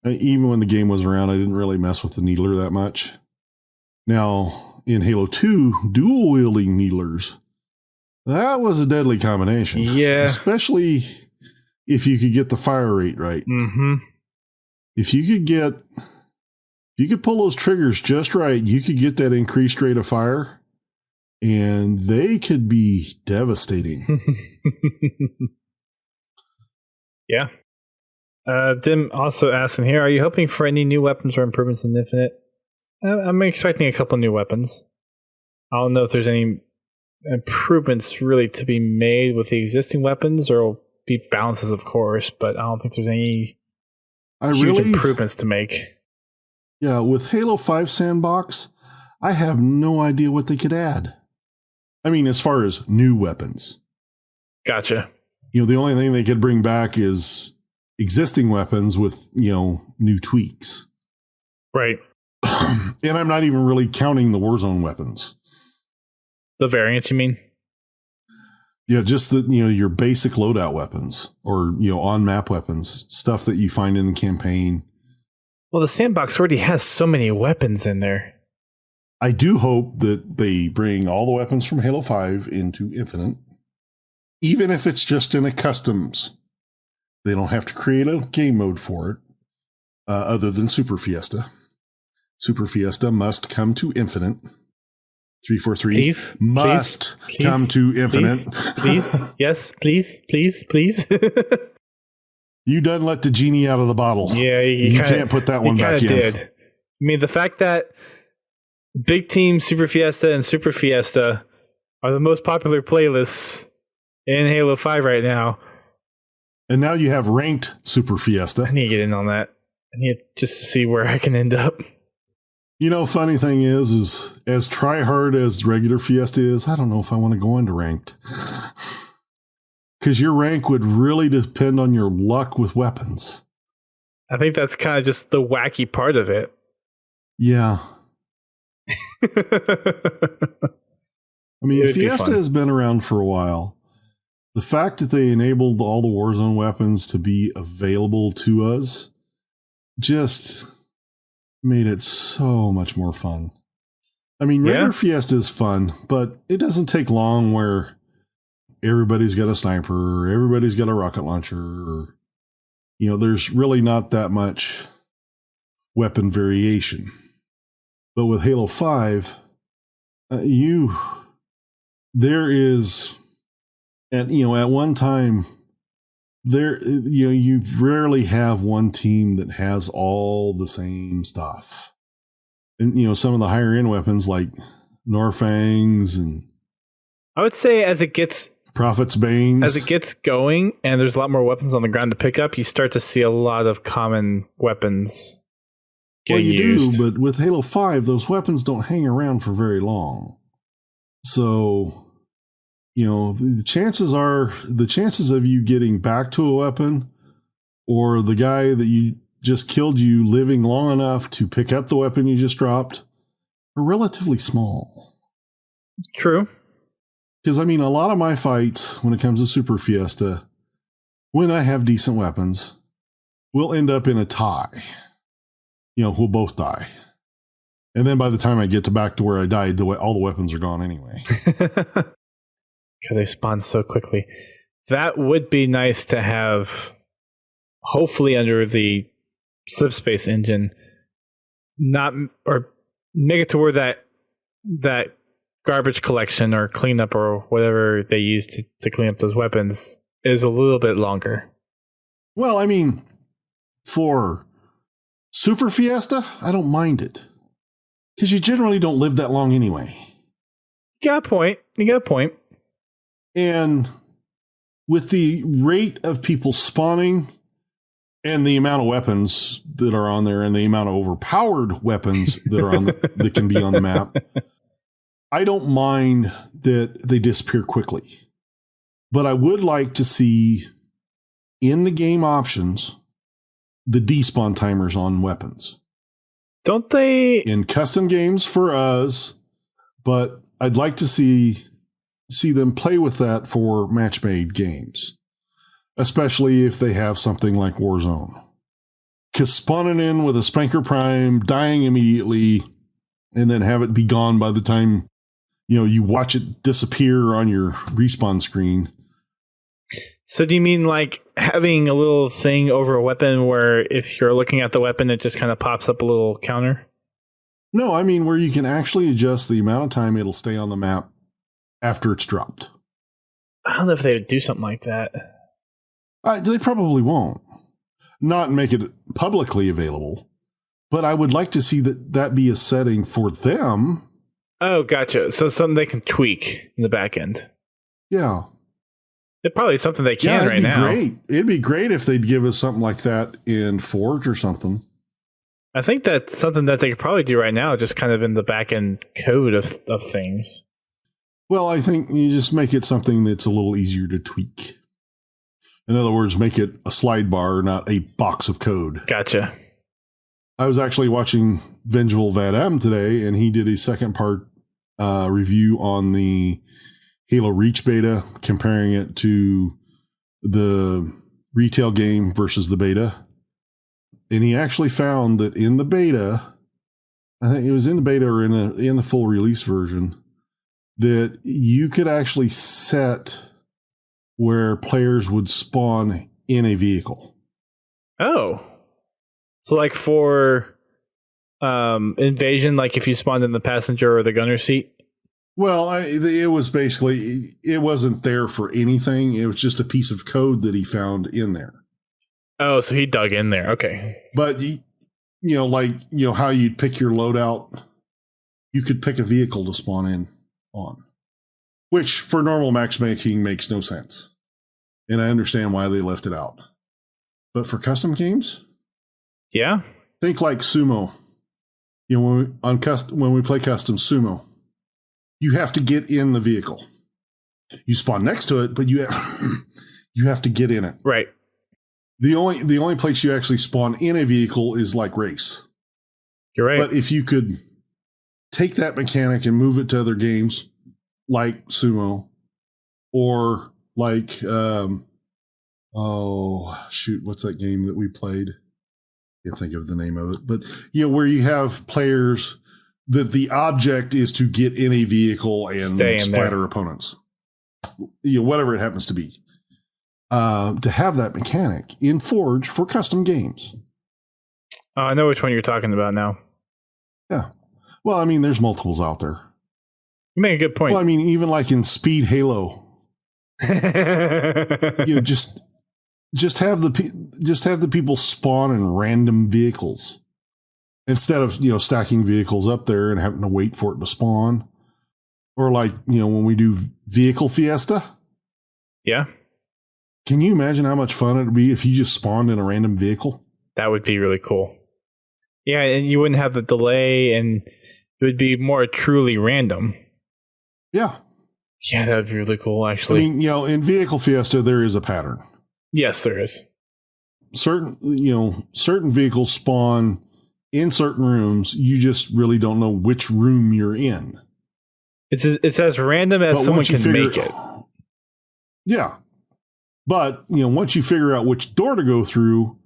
Even when the game was around, I didn't really mess with the Needler that much. Now, in Halo 2, dual-wielding Needlers, that was a deadly combination. Yeah. Especially if you could get the fire rate right. Mm-hmm. If you could pull those triggers just right, you could get that increased rate of fire, and they could be devastating. Yeah. Dim also asking here, are you hoping for any new weapons or improvements in Infinite? I'm expecting a couple new weapons. I don't know if there's any improvements really to be made with the existing weapons, or it'll be balances, of course, but I don't think there's any huge improvements to make. Yeah, with Halo 5 Sandbox, I have no idea what they could add. I mean, as far as new weapons. Gotcha. The only thing they could bring back is existing weapons with, new tweaks. Right. And I'm not even really counting the Warzone weapons. The variants, you mean? Yeah, just the, your basic loadout weapons or, on-map weapons, stuff that you find in the campaign. Well, the sandbox already has so many weapons in there. I do hope that they bring all the weapons from Halo 5 into Infinite, even if it's just in a customs. They don't have to create a game mode for it, other than Super Fiesta. Super Fiesta must come to Infinite. 343 please, must come to Infinite. Please, yes, please. You done let the genie out of the bottle. Yeah, you can't put that one back in. Did. I mean, the fact that Big Team Super Fiesta and Super Fiesta are the most popular playlists in Halo 5 right now. And now you have ranked Super Fiesta. I need to get in on that. I need just to see where I can end up. Funny thing is as try-hard as regular Fiesta is, I don't know if I want to go into ranked. Because your rank would really depend on your luck with weapons. I think that's kind of just the wacky part of it. Yeah. I mean, Fiesta has been around for a while. The fact that they enabled all the Warzone weapons to be available to us just made it so much more fun. I mean, regular Fiesta is fun, but it doesn't take long where everybody's got a sniper, or everybody's got a rocket launcher, or, there's really not that much weapon variation. But with Halo 5, there is, at one time, you rarely have one team that has all the same stuff. And, some of the higher end weapons like Norfangs and I would say as it gets Prophet's Banes. As it gets going and there's a lot more weapons on the ground to pick up, you start to see a lot of common weapons getting used. Do, but with Halo 5, those weapons don't hang around for very long. So, the chances of you getting back to a weapon or the guy that you just killed you living long enough to pick up the weapon you just dropped are relatively small. True. Because, a lot of my fights when it comes to Super Fiesta, when I have decent weapons, will end up in a tie. We'll both die. And then by the time I get back to where I died, all the weapons are gone anyway. Because they spawn so quickly. That would be nice to have, hopefully under the Slipspace engine, or make it to where that garbage collection or cleanup or whatever they use to clean up those weapons is a little bit longer. Well, for Super Fiesta, I don't mind it. Because you generally don't live that long anyway. You got a point. And with the rate of people spawning and the amount of weapons that are on there and the amount of overpowered weapons that are that can be on the map, I don't mind that they disappear quickly. But I would like to see in the game options the despawn timers on weapons. Don't they? In custom games for us, but I'd like to see them play with that for match-made games, especially if they have something like Warzone. Because spawning in with a Spanker Prime, dying immediately, and then have it be gone by the time you watch it disappear on your respawn screen. So do you mean like having a little thing over a weapon where if you're looking at the weapon, it just kind of pops up a little counter? No, I mean where you can actually adjust the amount of time it'll stay on the map after it's dropped. I don't know if they would do something like that. They probably won't. Not make it publicly available, but I would like to see that be a setting for them. Oh, gotcha. So something they can tweak in the back end. Yeah. It's probably something they can right now. Great. It'd be great if they'd give us something like that in Forge or something. I think that's something that they could probably do right now, just kind of in the back end code of things. Well, I think you just make it something that's a little easier to tweak. In other words, make it a slide bar, not a box of code. Gotcha. I was actually watching Vengeful Vadam today, and he did a second part review on the Halo Reach beta, comparing it to the retail game versus the beta. And he actually found that in the beta, I think it was in the beta or in the full release version, that you could actually set where players would spawn in a vehicle. Oh. So like for invasion, like if you spawned in the passenger or the gunner seat? Well, it was basically, it wasn't there for anything. It was just a piece of code that he found in there. Oh, so he dug in there. Okay. But, how you'd pick your loadout, you could pick a vehicle to spawn in on, which for normal matchmaking makes no sense. And I understand why they left it out. But for custom games? Yeah. Think like Sumo. When we play custom Sumo, you have to get in the vehicle. You spawn next to it, but you have to get in it. Right. The only place you actually spawn in a vehicle is like race. You're right. But if you could take that mechanic and move it to other games like Sumo or like what's that game that we played? Can't think of the name of it. But where you have players that the object is to get in a vehicle and splatter opponents. Whatever it happens to be. To have that mechanic in Forge for custom games. Oh, I know which one you're talking about now. Yeah. Well, I mean, there's multiples out there. You make a good point. Well, I mean, even like in Speed Halo, just have the people spawn in random vehicles instead of stacking vehicles up there and having to wait for it to spawn. Or like when we do Vehicle Fiesta. Yeah. Can you imagine how much fun it would be if you just spawned in a random vehicle? That would be really cool. Yeah, and you wouldn't have the delay, and it would be more truly random. Yeah. Yeah, that would be really cool, actually. I mean, in Vehicle Fiesta, there is a pattern. Yes, there is. Certain vehicles spawn in certain rooms. You just really don't know which room you're in. It's as random as someone can make it. Yeah. But, once you figure out which door to go through,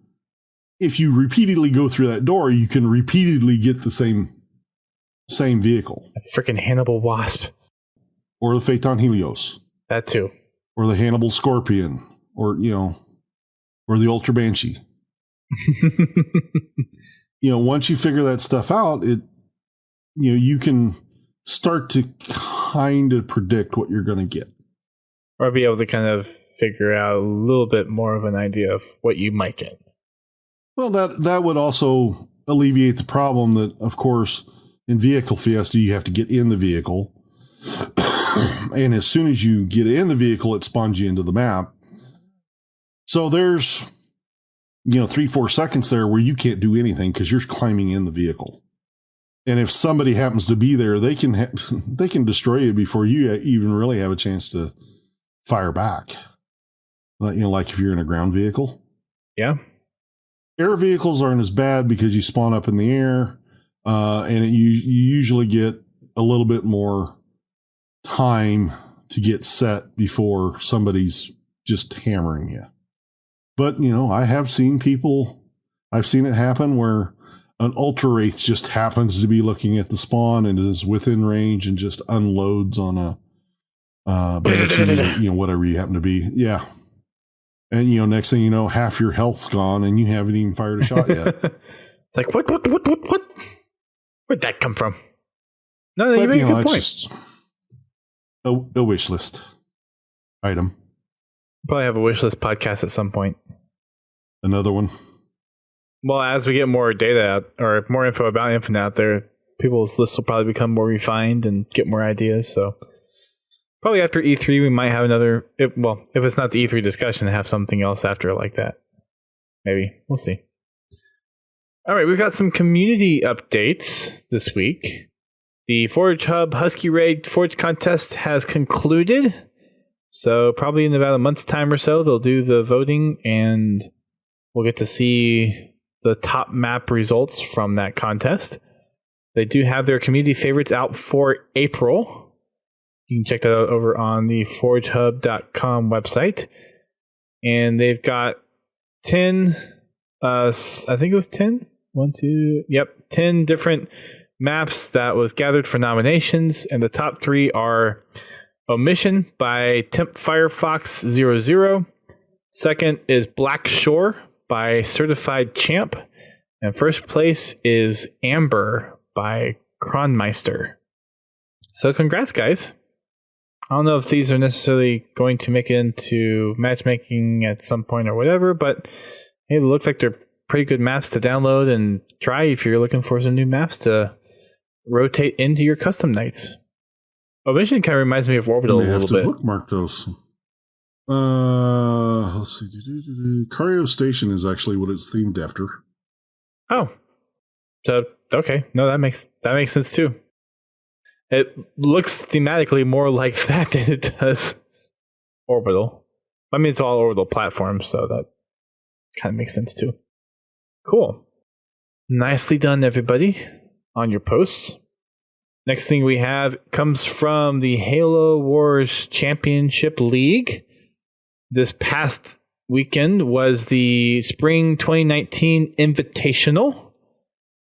if you repeatedly go through that door, you can repeatedly get the same vehicle. A freaking Hannibal Wasp. Or the Phaeton Helios. That too. Or the Hannibal Scorpion. Or the Ultra Banshee. Once you figure that stuff out, you can start to kind of predict what you're going to get. Or be able to kind of figure out a little bit more of an idea of what you might get. Well, that would also alleviate the problem that, of course, in Vehicle Fiesta, you have to get in the vehicle. And as soon as you get in the vehicle, it spawns you into the map. So there's, 3-4 seconds there where you can't do anything because you're climbing in the vehicle. And if somebody happens to be there, they can destroy you before you even really have a chance to fire back. Like if you're in a ground vehicle. Yeah. Air vehicles aren't as bad because you spawn up in the air, and you usually get a little bit more time to get set before somebody's just hammering you. But, I have seen I've seen it happen where an Ultra Wraith just happens to be looking at the spawn and is within range and just unloads on a Banshee, whatever you happen to be. Yeah. And, next thing you know, half your health's gone and you haven't even fired a shot yet. It's like, what? Where'd that come from? No, you make a good point. Just a wish list item. Probably have a wish list podcast at some point. Another one. Well, as we get more data out, or more info about Infinite out there, people's lists will probably become more refined and get more ideas. So probably after E3, we might have another. If it's not the E3 discussion, have something else after like that. Maybe. We'll see. All right, we've got some community updates this week. The Forge Hub Husky Raid Forge contest has concluded. So probably in about a month's time or so, they'll do the voting and we'll get to see the top map results from that contest. They do have their community favorites out for April. You can check that out over on the forgehub.com website. And they've got 10, I think it was 10? 10 different maps that was gathered for nominations. And the top 3 are Omission by Temp Firefox 00. Second is Black Shore by Certified Champ. And first place is Amber by Kronmeister. So congrats, guys. I don't know if these are necessarily going to make it into matchmaking at some point or whatever, but hey, it looks like they're pretty good maps to download and try if you're looking for some new maps to rotate into your custom nights. Omission kind of reminds me of Orbital a little bit. Bookmark those. Let's see. Cario Station is actually what it's themed after. Oh, so okay, no, that makes sense too. It looks thematically more like that than it does Orbital. I mean, it's all Orbital platforms, so that kind of makes sense too. Cool, nicely done, everybody, on your posts. Next thing we have comes from the Halo Wars Championship League. This past weekend was the Spring 2019 Invitational,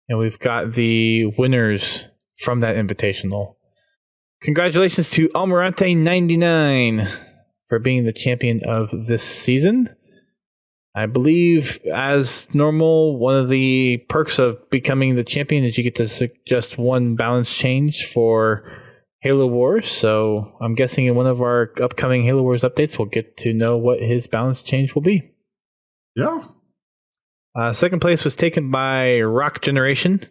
and we've got the winners from that Invitational. Congratulations to Almirante99 for being the champion of this season. I believe, as normal, one of the perks of becoming the champion is you get to suggest one balance change for Halo Wars. So I'm guessing in one of our upcoming Halo Wars updates, we'll get to know what his balance change will be. Yeah. Second place was taken by Rock Generation.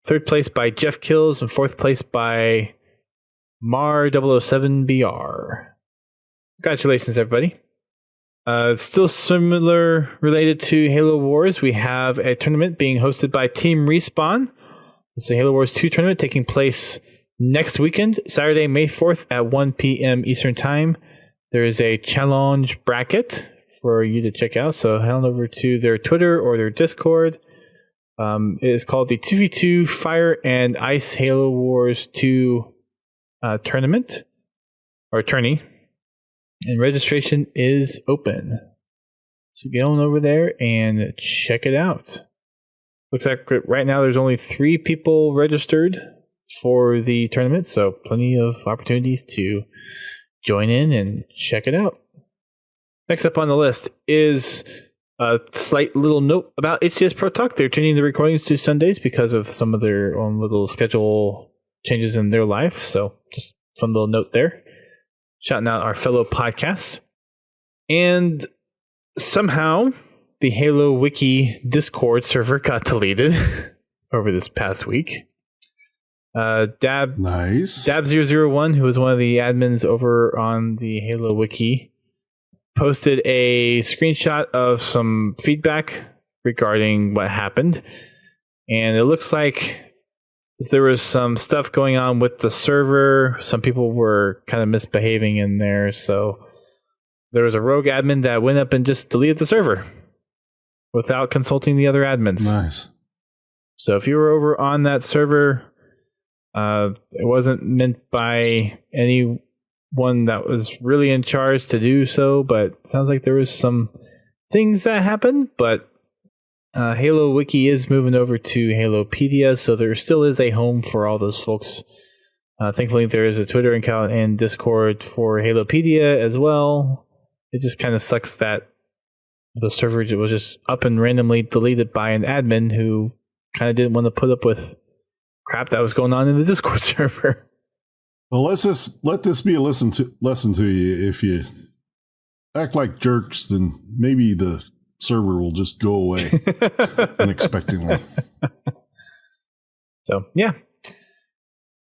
Third place by Jeff Kills. And fourth place by Mar007BR. Congratulations, everybody. Still similar related to Halo Wars, we have a tournament being hosted by Team Respawn. This is a Halo Wars 2 tournament taking place next weekend, Saturday, May 4th at 1 p.m. Eastern Time. There is a challenge bracket for you to check out, so head on over to their Twitter or their Discord. It is called the 2v2 Fire and Ice Halo Wars 2 tournament, or tourney. And registration is open. So get on over there and check it out. Looks like right now there's only 3 people registered for the tournament, so plenty of opportunities to join in and check it out. Next up on the list is a slight little note about HCS Pro Talk. They're changing the recordings to Sundays because of some of their own little schedule changes in their life. So just a fun little note there. Shouting out our fellow podcasts. And somehow the Halo Wiki Discord server got deleted over this past week. Dab001, who was one of the admins over on the Halo Wiki, posted a screenshot of some feedback regarding what happened. And it looks like there was some stuff going on with the server. Some people were kind of misbehaving in there. So there was a rogue admin that went up and just deleted the server. without consulting the other admins. Nice. So if you were over on that server, it wasn't meant by anyone that was really in charge to do so, but it sounds like there was some things that happened. But Halo Wiki is moving over to Halopedia, so there still is a home for all those folks. Thankfully, there is a Twitter account and Discord for Halopedia as well. It just kind of sucks that the server was just up and randomly deleted by an admin who kind of didn't want to put up with crap that was going on in the Discord server. Well, let this be a lesson to you. If you act like jerks, then maybe the server will just go away unexpectedly. So, yeah.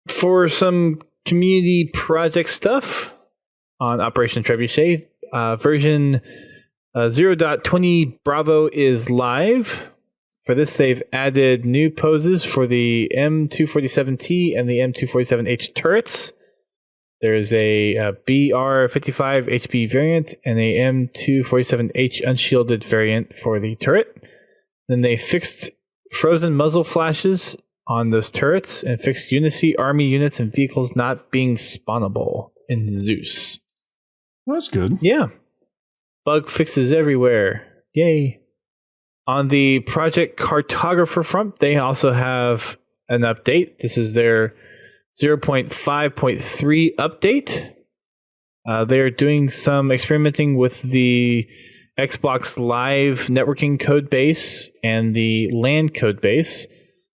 For some community project stuff on Operation Trebuchet, version 0.20 Bravo is live. For this, they've added new poses for the M247T and the M247H turrets. There's a BR55 HP variant and a M247H unshielded variant for the turret. Then they fixed frozen muzzle flashes on those turrets and fixed Unicy army units and vehicles not being spawnable in Zeus. Well, that's good. Yeah. Bug fixes everywhere. Yay. On the Project Cartographer front, they also have an update. This is their 0.5.3 update. They're doing some experimenting with the Xbox Live networking code base and the LAN code base.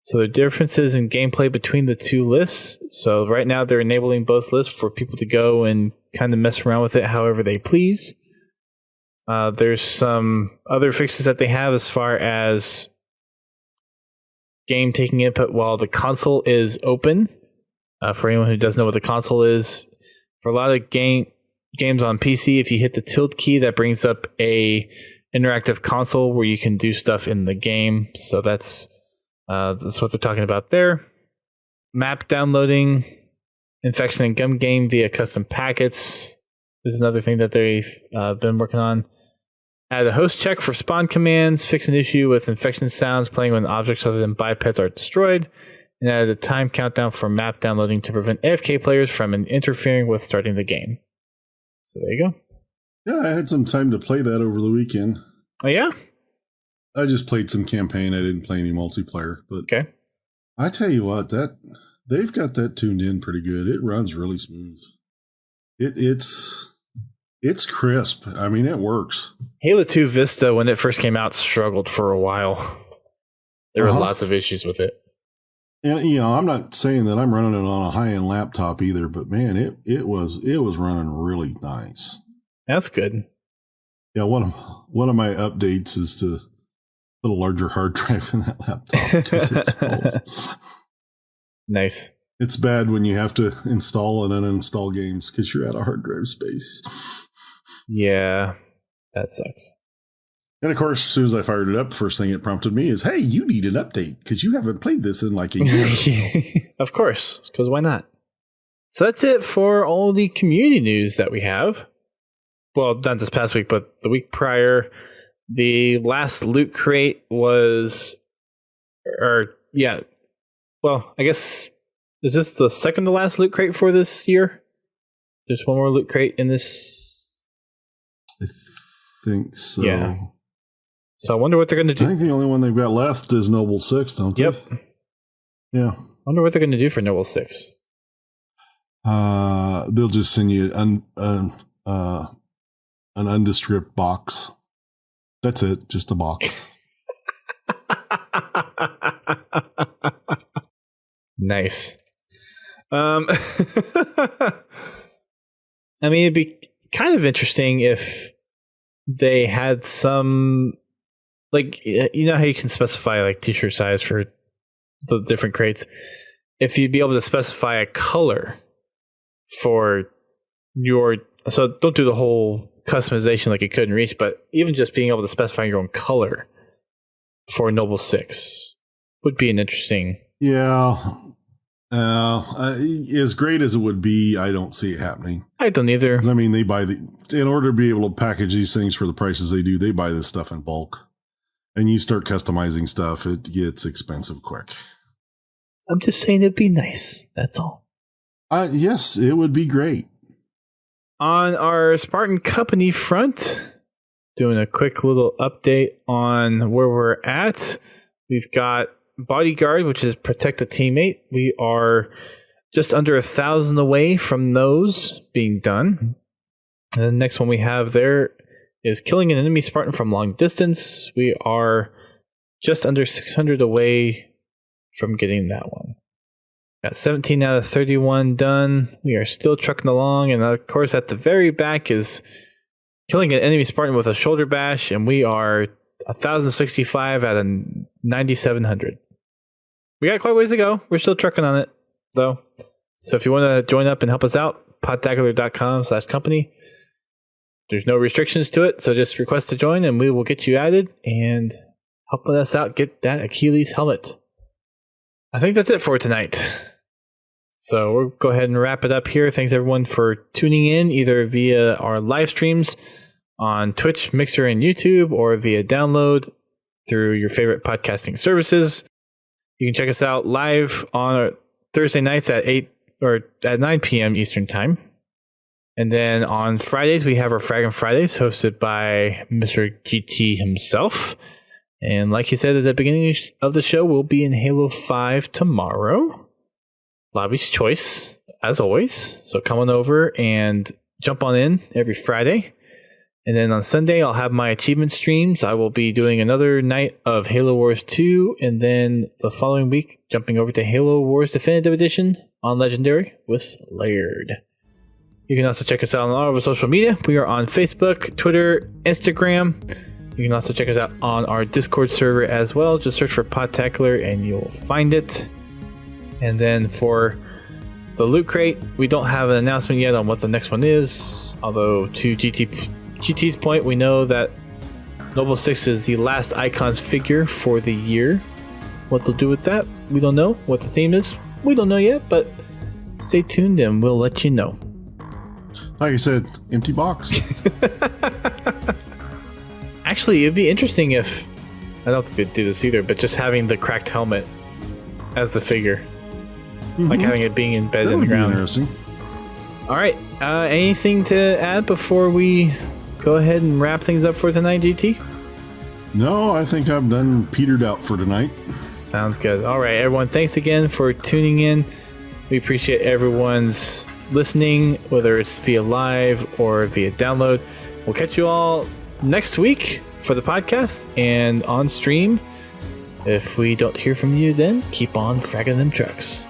So there are differences in gameplay between the two lists. So right now they're enabling both lists for people to go and kind of mess around with it however they please. There's some other fixes that they have as far as game taking input while the console is open. For anyone who doesn't know what the console is, for a lot of games on PC, if you hit the tilde key, that brings up a interactive console where you can do stuff in the game. So that's what they're talking about there. Map downloading, infection and gum game via custom packets. This is another thing that they've been working on. Add a host check for spawn commands, fix an issue with infection sounds playing when objects other than bipeds are destroyed, and add a time countdown for map downloading to prevent AFK players from interfering with starting the game. So there you go. Yeah, I had some time to play that over the weekend. Oh, yeah? I just played some campaign. I didn't play any multiplayer. But okay. I tell you what, they've got that tuned in pretty good. It runs really smooth. It's crisp. I mean, it works. Halo 2 Vista, when it first came out, struggled for a while. There were lots of issues with it. And I'm not saying that I'm running it on a high-end laptop either, but man, it was running really nice. That's good. Yeah, one of my updates is to put a larger hard drive in that laptop because it's full. Nice. It's bad when you have to install and uninstall games because you're out of hard drive space. Yeah, that sucks. And of course, as soon as I fired it up, the first thing it prompted me is, hey, you need an update because you haven't played this in like a year. Of course, because why not? So that's it for all the community news that we have. Well, not this past week, but the week prior. The last loot crate was, well, I guess, is this the second to last loot crate for this year? There's one more loot crate in this. I think so. Yeah. So I wonder what they're going to do. I think the only one they've got left is Noble 6, don't they? Yep. Yeah. I wonder what they're going to do for Noble 6. They'll just send you an undescript box. That's it, just a box. Nice. I mean, it'd be kind of interesting if they had some, like, you know how you can specify like t-shirt size for the different crates. If you'd be able to specify a color for your, so don't do the whole customization like you could in Reach, but even just being able to specify your own color for Noble 6 would be an interesting. Yeah. As great as it would be, I don't see it happening. I don't either. I mean, in order to be able to package these things for the prices they do, they buy this stuff in bulk. and you start customizing stuff, it gets expensive quick. I'm just saying it'd be nice. That's all. Yes, it would be great. On our Spartan Company front, doing a quick little update on where we're at. We've got Bodyguard, which is Protect a Teammate. We are just under 1,000 away from those being done. And the next one we have there is Killing an Enemy Spartan from Long Distance. We are just under 600 away from getting that one. Got 17 out of 31 done. We are still trucking along. And of course, at the very back is Killing an Enemy Spartan with a Shoulder Bash. And we are 1,065 out of 9,700. We got quite a ways to go. We're still trucking on it, though. So if you want to join up and help us out, podtacular.com/company. There's no restrictions to it. So just request to join and we will get you added and help us out get that Achilles helmet. I think that's it for tonight. So we'll go ahead and wrap it up here. Thanks everyone for tuning in, either via our live streams on Twitch, Mixer, and YouTube, or via download through your favorite podcasting services. You can check us out live on Thursday nights at 9 p.m. Eastern Time. And then on Fridays, we have our Fraggin' Fridays hosted by Mr. GT himself. And like he said at the beginning of the show, we'll be in Halo 5 tomorrow. Lobby's choice, as always. So come on over and jump on in every Friday. And then on Sunday, I'll have my achievement streams. I will be doing another night of Halo Wars 2. And then the following week, jumping over to Halo Wars Definitive Edition on Legendary with Laird. You can also check us out on all of our social media. We are on Facebook, Twitter, Instagram. You can also check us out on our Discord server as well. Just search for Podtacular and you'll find it. And then for the Loot Crate, we don't have an announcement yet on what the next one is. Although to GT's point, we know that Noble 6 is the last Icons figure for the year. What they'll do with that, we don't know. What the theme is, we don't know yet. But stay tuned and we'll let you know. Like I said, empty box. Actually, it'd be interesting if, I don't think they'd do this either, but just having the cracked helmet as the figure. Mm-hmm. Like having it being embedded in the ground. Interesting. All right. Anything to add before we go ahead and wrap things up for tonight, GT? No, I think I've done petered out for tonight. Sounds good. All right, everyone. Thanks again for tuning in. We appreciate everyone's listening, whether it's via live or via download. We'll catch you all next week for the podcast and on stream. If we don't hear from you then, keep on fragging them trucks.